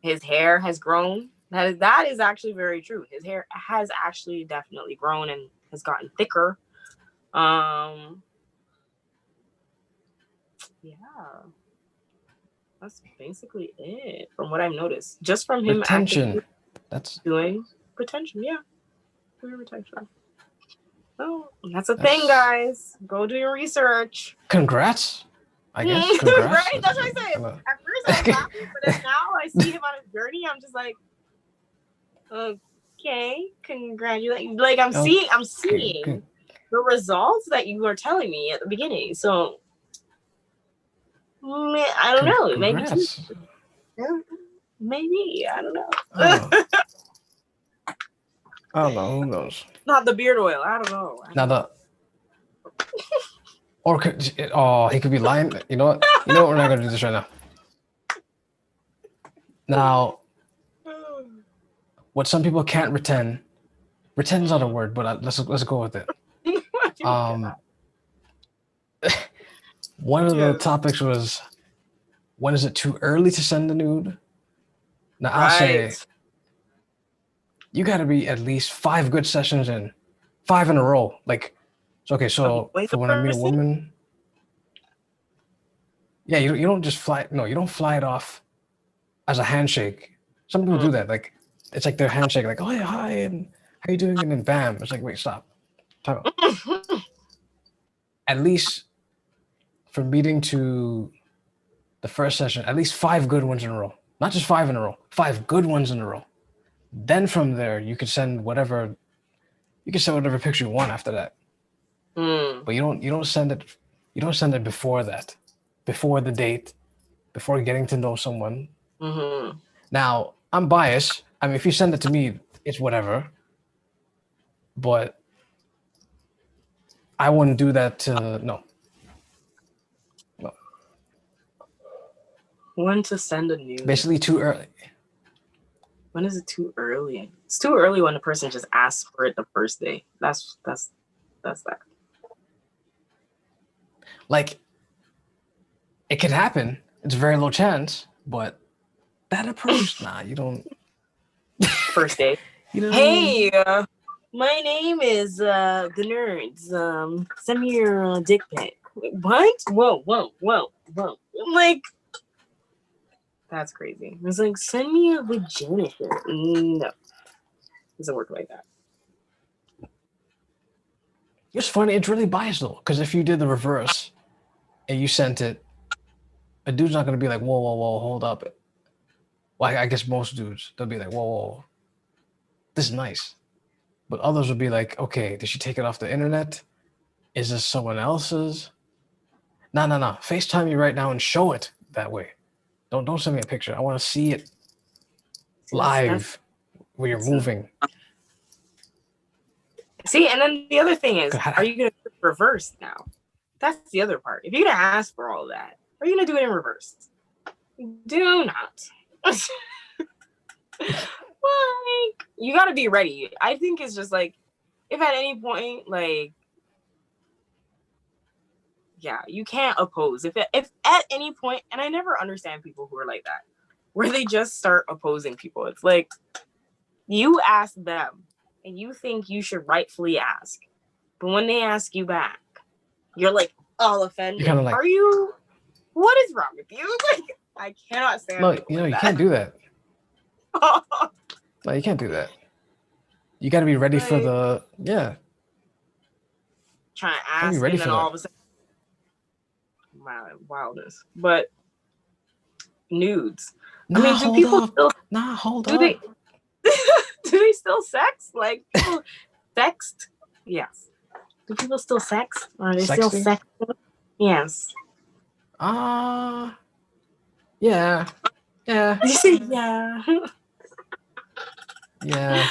His hair has grown. That is actually very true. His hair has actually definitely grown and has gotten thicker. Yeah, that's basically it from what I've noticed. Just from him retention. That's doing retention. Yeah, doing retention. Oh, that's a thing, guys. Go do your research. Congrats. I guess. Congrats. Right? That's what I said. At first I was laughing, but then now I see him on his journey. I'm just like, okay, congratulations. Like I'm seeing the results that you were telling me at the beginning. So I don't know. Maybe I don't know. I don't know. Who knows? Not the beard oil. I don't know. Or he could be lying. You know what? We're not gonna do this right now. Now, what some people can't reten's not a word, but let's go with it. One of the topics was, when is it too early to send a nude? Now I'll say, you got to be at least 5 good sessions in, 5 in a row. Like, so for when I meet a woman, yeah, you don't just fly. No, you don't fly it off as a handshake. Some people do that. Like, it's like their handshake, like, oh yeah, hi, and how you doing? And then bam, it's like, wait, stop. Time out. At least from meeting to the first session, at least 5 good ones in a row. Not just 5 in a row, 5 good ones in a row. Then from there, you could send whatever picture you want after that. But you don't send it before that, before the date, before getting to know someone. Now, I'm biased. I mean, if you send it to me, it's whatever. But I wouldn't do that to no. When to send a nude? Basically, too early. When is it too early? It's too early when a person just asks for it the first day. That's that. Like, it could happen. It's a very low chance, but that approach, nah, you don't. First day. You know. Hey, my name is the Nerds. Send me your dick pic. What? Whoa. Like, that's crazy. It's like, send me a vagina pic. No, doesn't work like that. It's funny. It's really biased though, because if you did the reverse and you sent it, a dude's not gonna be like, whoa, hold up. Well, I guess most dudes, they'll be like, whoa, this is nice. But others will be like, okay, did she take it off the internet? Is this someone else's? No. FaceTime me right now and show it that way. Don't send me a picture. I want to see it live where you're moving. See, and then the other thing is, are you going to reverse now? That's the other part. If you're going to ask for all that, are you going to do it in reverse? Do not. Like, you got to be ready. I think it's just like, if at any point, like, yeah, you can't oppose. If at any point, and I never understand people who are like that, where they just start opposing people. It's like, you ask them, and you think you should rightfully ask. But when they ask you back, you're like all offended. You're kind of like, are you? What is wrong with you? Like, I cannot stand. No, you can't do that. No, you can't do that. You got to be ready for the Trying to ask, and then all of a sudden, wildness. But nudes. Nah, I mean, do people still? Hold up. Do they still sex? Like, people sext? Yes. Do people still sex? Or are they still sexting? Yes. Yeah. Yeah. Yeah.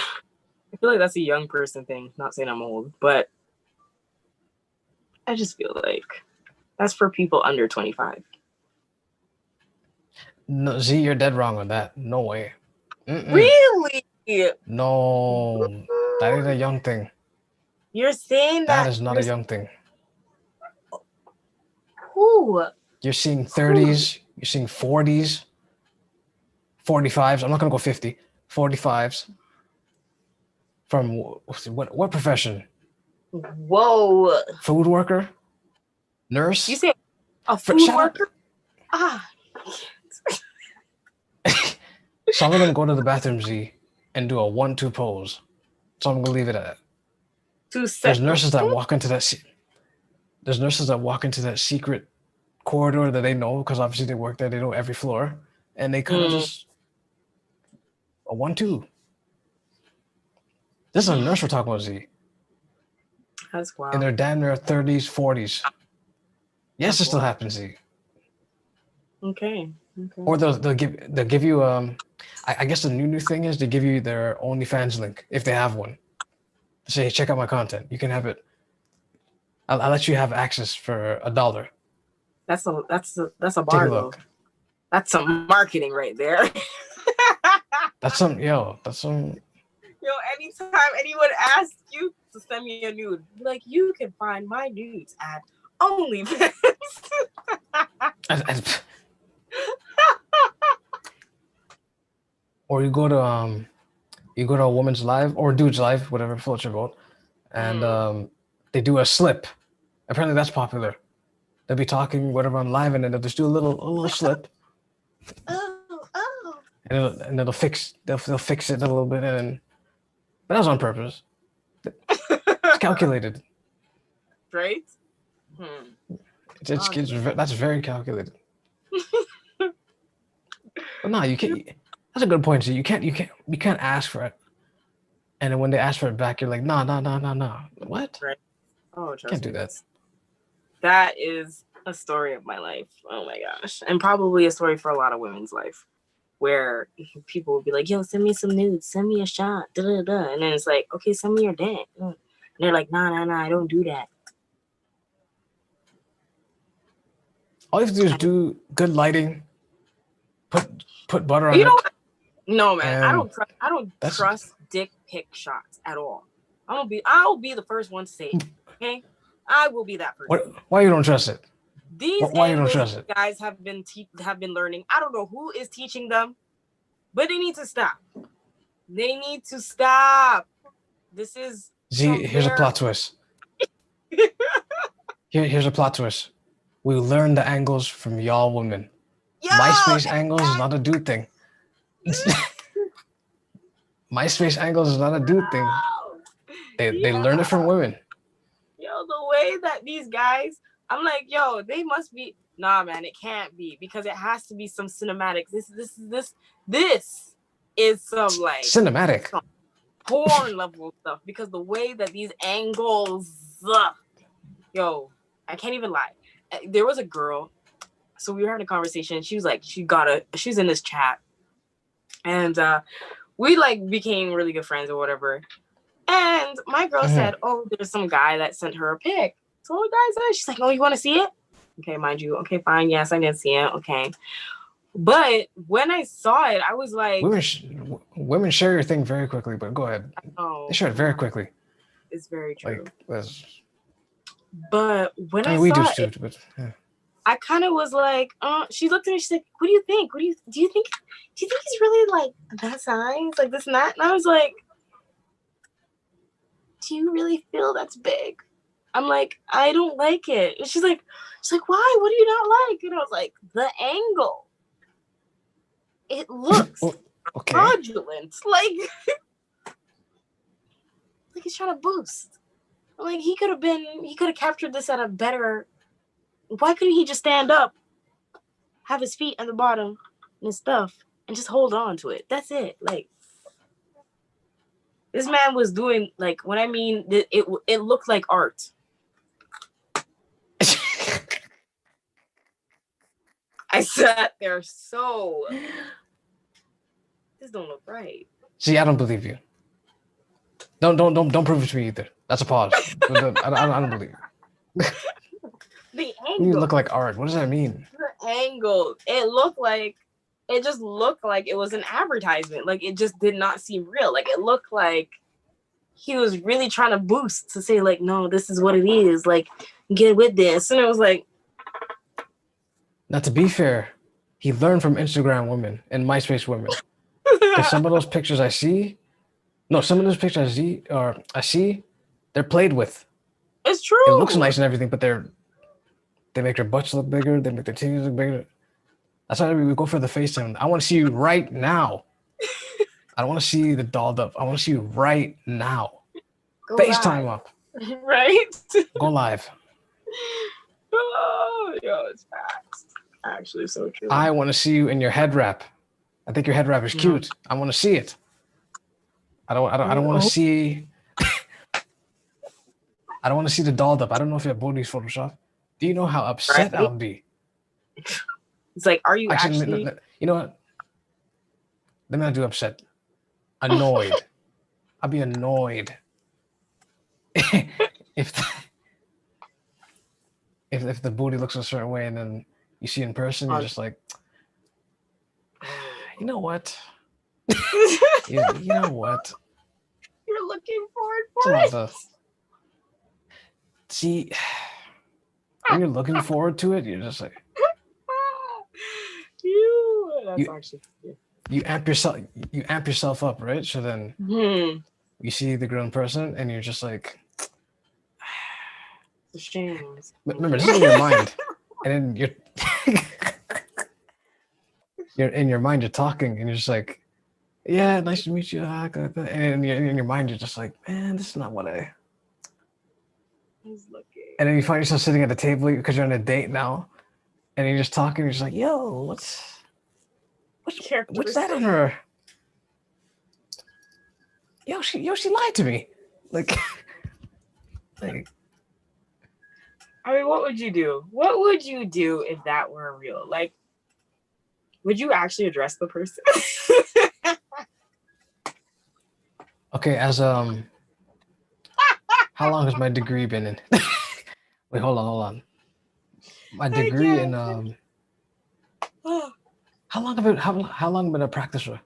I feel like that's a young person thing. Not saying I'm old, but I just feel like that's for people under 25. No, Z, you're dead wrong on that. No way. Really? No, that ain't a young thing. You're saying that is not a young thing. Who? You're seeing 30s, you're seeing 40s, 45s. I'm not gonna go 50. 45s. From what profession? Whoa. Food worker? Nurse? You say a food worker? Some of them go to the bathroom, Z, and do a 1-2 pose. So I'm gonna leave it at that. There's nurses that walk into that. There's nurses that walk into that secret corridor that they know because obviously they work there. They know every floor, and they kind of just a 1-2. This is a nurse we're talking about, Z. That's wild. And they're down in their 30s, 40s. Yes, it still happens, Z. Okay. Or they'll give you I guess the new thing is they give you their OnlyFans link if they have one. Say, hey, check out my content. You can have it. I'll let you have access for $1. That's a bar though. That's some marketing right there. That's some. Yo, anytime anyone asks you to send me a nude, like, you can find my nudes at OnlyFans. Or you go to a woman's live or dude's live, whatever floats your boat, and they do a slip. Apparently that's popular. They'll be talking whatever on live, and then they'll just do a little slip. And they'll fix it a little bit, but that was on purpose. It's calculated. Right? That's very calculated. But no, you can't. That's a good point. So you can't ask for it, and then when they ask for it back, you're like, no. What? Right. Oh, can't do that. That is a story of my life. Oh my gosh, and probably a story for a lot of women's life, where people will be like, "Yo, send me some nudes, send me a shot, and then it's like, "Okay, send me your dick," and they're like, "Nah, I don't do that." All you have to do is do good lighting. Put butter on You know it. what? No, man, I And don't that's trust dick pic shots at all. I'll be the first one to say it. Okay, I will be that person. why you don't trust it? These Why you don't angles trust it? guys have been learning. I don't know who is teaching them, but they need to stop. They need to stop. This is See, here's a plot twist. Here's a plot twist. We learned the angles from y'all women. Yo, MySpace angles is not a dude thing. MySpace angles is not a dude thing. They learned it from women. Yo, the way that these guys, I'm like, yo, they must be. Nah, man, it can't be because it has to be some cinematics. This is some like cinematic, some porn level stuff because the way that these angles, yo, I can't even lie. There was a girl, so we were having a conversation. She was like, she's in this chat, and we like became really good friends or whatever. And my girl said, "Oh, there's some guy that sent her a pic." So the guy said, "She's like, oh, you want to see it?" Okay, mind you. Okay, fine. Yes, I did see it. Okay. But when I saw it, I was like, women share your thing very quickly, but go ahead. Oh, they share it very quickly. It's very true. Like, but when I we saw do it, too, but yeah. I kind of was like, she looked at me, she's like, what do you think? Do you think he's really like that size? Like this and that? And I was like, do you really feel that's big? I'm like, I don't like it. And she's like, why? What do you not like? And I was like, the angle. It looks fraudulent. Like he's trying to boost. Like he could have captured this at a better. Why couldn't he just stand up, have his feet on the bottom and his stuff, and just hold on to it? That's it. Like this man was doing like when I mean it looked like art. I sat there so this don't look right. See, I don't believe you. Don't prove it to me either. That's a pause. I don't believe you. The angle. You look like art. What does that mean? The angle. It just looked like it was an advertisement. Like it just did not seem real. Like it looked like he was really trying to boost to say like, no, this is what it is. Like get with this. And it was like. Now to be fair, he learned from Instagram women and MySpace women. Because some of those pictures I see, they're played with. It's true. It looks nice and everything, but they make their butts look bigger. They make their titties look bigger. That's why we go for the FaceTime. I want to see you right now. I don't want to see the dolled up. I want to see you right now. Go FaceTime live. Up. Right? Go live. Oh, yo, it's facts. Actually, so true. I want to see you in your head wrap. I think your head wrap is cute. I want to see it. I don't want to see. I don't want to see the dolled up. I don't know if your body's Photoshop. Do you know how upset I would be? It's like, are you actually? You know what? Let me not do upset. Annoyed. I'll be annoyed if the booty looks a certain way and then you see in person, you're just like, you know what? you know what? You're looking forward for it. See, when you're looking forward to it, you're just like, you amp yourself up, right? So then you see the girl in person and you're just like, remember, this is in your mind, and then you're in your mind, you're talking, and you're just like, yeah, nice to meet you, and in your mind, you're just like, man, this is not what I. He's looking. And then you find yourself sitting at the table because you're on a date now, and you're just talking. You're just like, yo, what's that on her? Yo, she lied to me, like. I mean, what would you do? What would you do if that were real? Like, would you actually address the person? Okay, how long has my degree been in? Wait, hold on. My degree in how long have been a practitioner?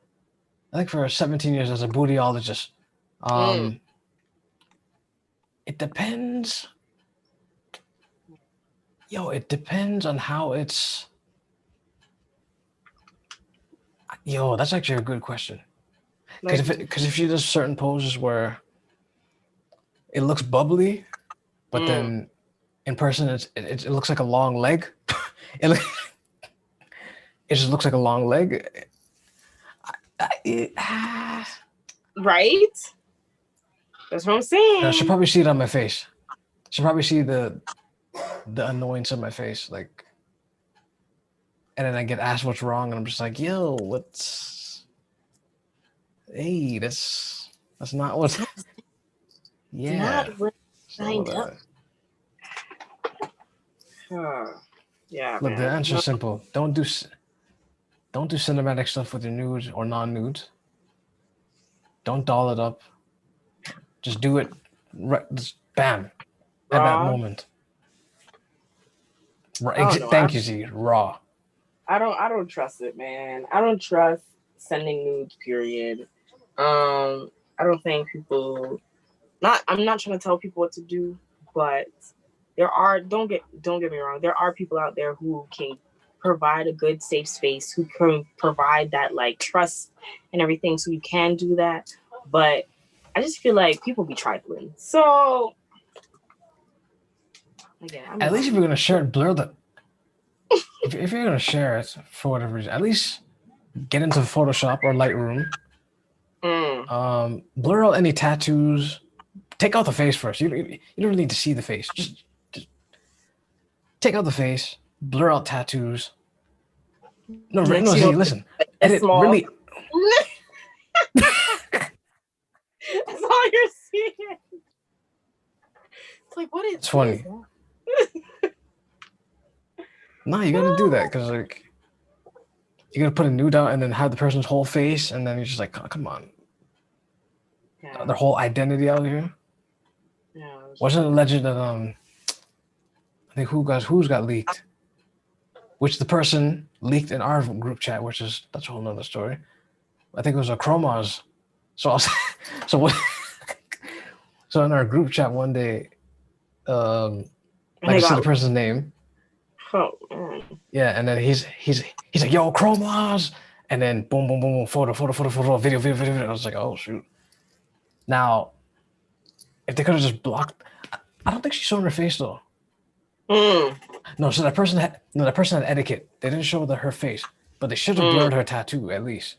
I think for 17 years as a bootyologist, it depends. It depends on how it's. That's actually a good question. Because if she does certain poses where it looks bubbly, but then in person it looks like a long leg. it just looks like a long leg. Right? That's what I'm saying. She'll probably see it on my face. She'll probably see the annoyance on my face, like, and then I get asked what's wrong, and I'm just like, yo, what's? Hey, that's not what's. Yeah. Not what signed up. Yeah. Look, the answer's simple. Don't do cinematic stuff with your nude or non-nude. Don't doll it up. Just do it, just bam, at that moment. Thank you, Z. Raw. I don't trust it, man. I don't trust sending nudes. Period. I don't think people. I'm not trying to tell people what to do, but there are. Don't get me wrong. There are people out there who can provide a good safe space, who can provide that like trust and everything, so you can do that. But I just feel like people be trifling. So again, at least if you're gonna share it, blur the. if you're gonna share it for whatever reason, at least get into Photoshop or Lightroom. Blur out any tattoos. Take out the face first. You don't really need to see the face. Just take out the face. Blur out tattoos. No, listen. Edit really. That's all you're seeing. It's like, what is? It's funny. Nah, you gotta do that because like you gotta put a nude out and then have the person's whole face, and then you're just like, oh, come on, their whole identity out here. Yeah, wasn't it alleged that I think who's got leaked, which the person leaked in our group chat, that's a whole nother story. I think it was a Chromos. So so in our group chat one day, I see the person's name. Oh, yeah, and then he's like, yo, Chromos, and then boom, boom, boom, photo, video. I was like, oh shoot. Now, if they could have just blocked, I don't think she showed her face though. No, so that person had etiquette. They didn't show her face, but they should have blurred her tattoo at least,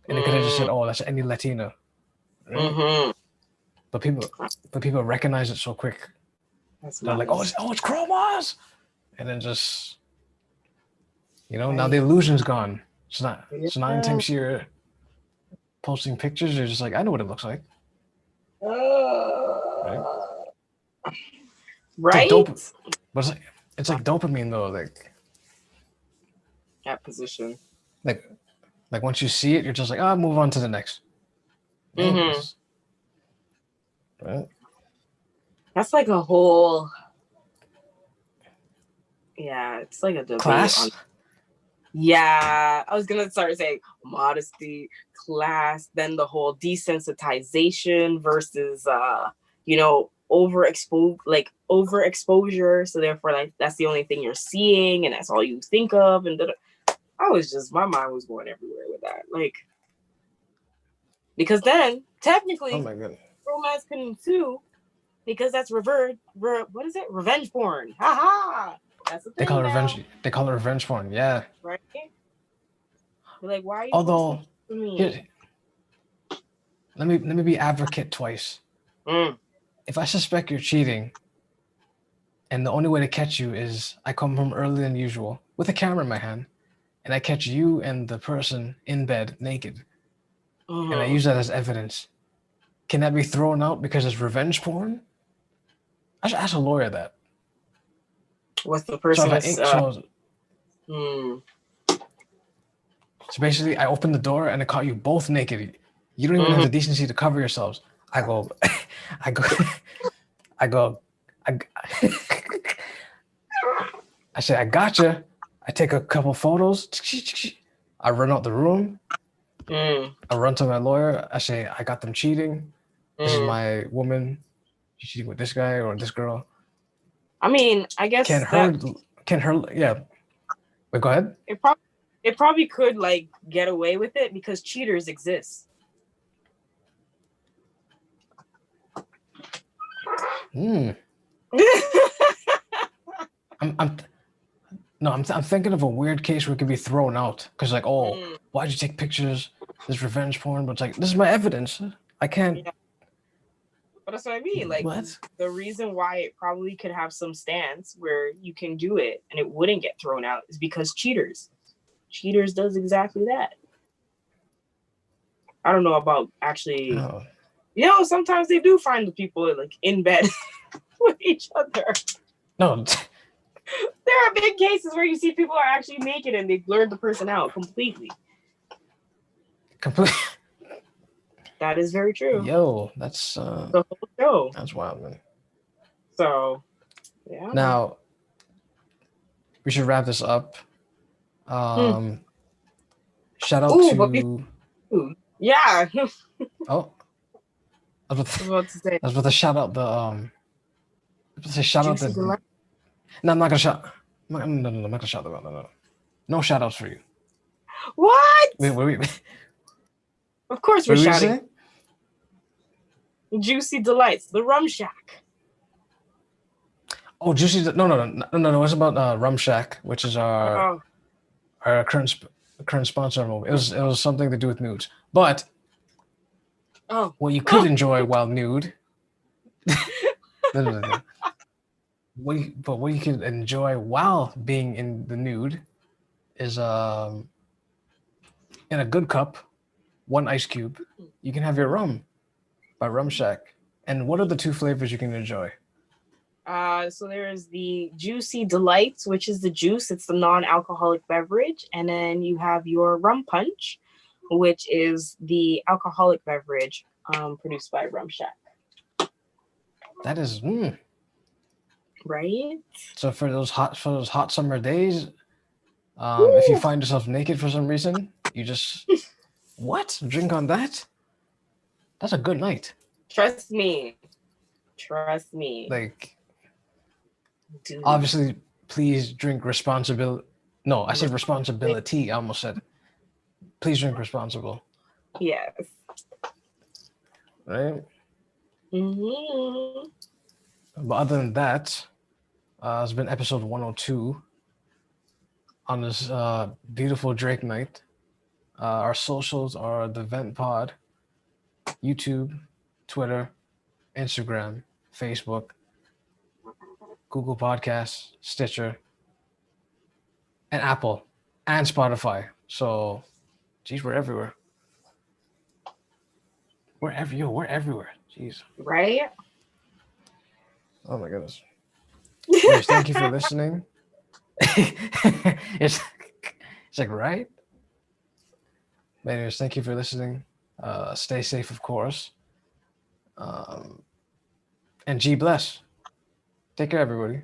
and they could have just said, oh, that's any Latina. Right? But people recognize it so quick. They're like, oh, it's Chromos. And then just, now the illusion's gone. So now anytime you're posting pictures, you're just like, I know what it looks like. Right? But it's like dopamine though, like that position. Like once you see it, you're just like, move on to the next. Right? That's like a whole. Yeah, it's like a debate. Class? Yeah, I was gonna start saying modesty, class, then the whole desensitization versus overexposure. So therefore, like that's the only thing you're seeing, and that's all you think of. And my mind was going everywhere with that, like because then technically, oh my goodness, romance couldn't sue because that's revenge porn. Haha. That's the thing. They call it revenge. They call it revenge porn. Yeah. Right. You're like, why are you? Although, let me be advocate twice. If I suspect you're cheating, and the only way to catch you is I come home earlier than usual with a camera in my hand, and I catch you and the person in bed naked, and I use that as evidence, can that be thrown out because it's revenge porn? I should ask a lawyer that. What's the person? So basically, I opened the door and I caught you both naked. You don't even have the decency to cover yourselves. I say, I gotcha. I take a couple photos. I run out the room. I run to my lawyer. I say, I got them cheating. This is my woman. She's cheating with this guy or this girl. I mean, I guess yeah. But go ahead. It probably could like get away with it because cheaters exist. I'm thinking of a weird case where it could be thrown out because like, why'd you take pictures? This revenge porn, but it's like, this is my evidence. I can't. Yeah. But that's what I mean. Like, what? The reason why it probably could have some stance where you can do it and it wouldn't get thrown out is because cheaters does exactly that. I don't know about actually. Sometimes they do find the people like in bed with each other. No. There are big cases where you see people are actually naked and they blurred the person out completely. That is very true. Yo, that's the whole show. That's wild, man. So, yeah. Now, we should wrap this up. Shout out to. Yeah. Oh. I was about to shout out the shout out the. No, I'm not gonna shout. No, I'm not gonna shout them out. No shout outs for you. What? Wait. Of course we're shouting. Juicy Delights, the Rum Shack. Oh, Juicy! No. It's about Rum Shack, which is our current sponsor. It was something to do with nudes, but what you could enjoy while nude. What you can enjoy while being in the nude is in a good cup, 1 ice cube. You can have your rum by Rum Shack. And what are the 2 flavors you can enjoy? So there's the Juicy Delights, which is the juice. It's the non-alcoholic beverage. And then you have your Rum Punch, which is the alcoholic beverage produced by Rum Shack. That is... Right? So for those hot summer days, if you find yourself naked for some reason, you just... What? Drink on that? That's a good night. Trust me. Like... Dude. Obviously, please drink responsibility. No, I said responsibility. I almost said, please drink responsible. Yes. Right? But other than that, it's been episode 102 on this beautiful Drake night. Our socials are the Vent Pod, YouTube, Twitter, Instagram, Facebook, Google Podcasts, Stitcher, and Apple, and Spotify. So, geez, we're everywhere. We're everywhere. Jeez. Right? Oh my goodness. Anyways, thank you for listening. it's like, right? But anyways, thank you for listening. Stay safe, of course. And G bless. Take care, everybody.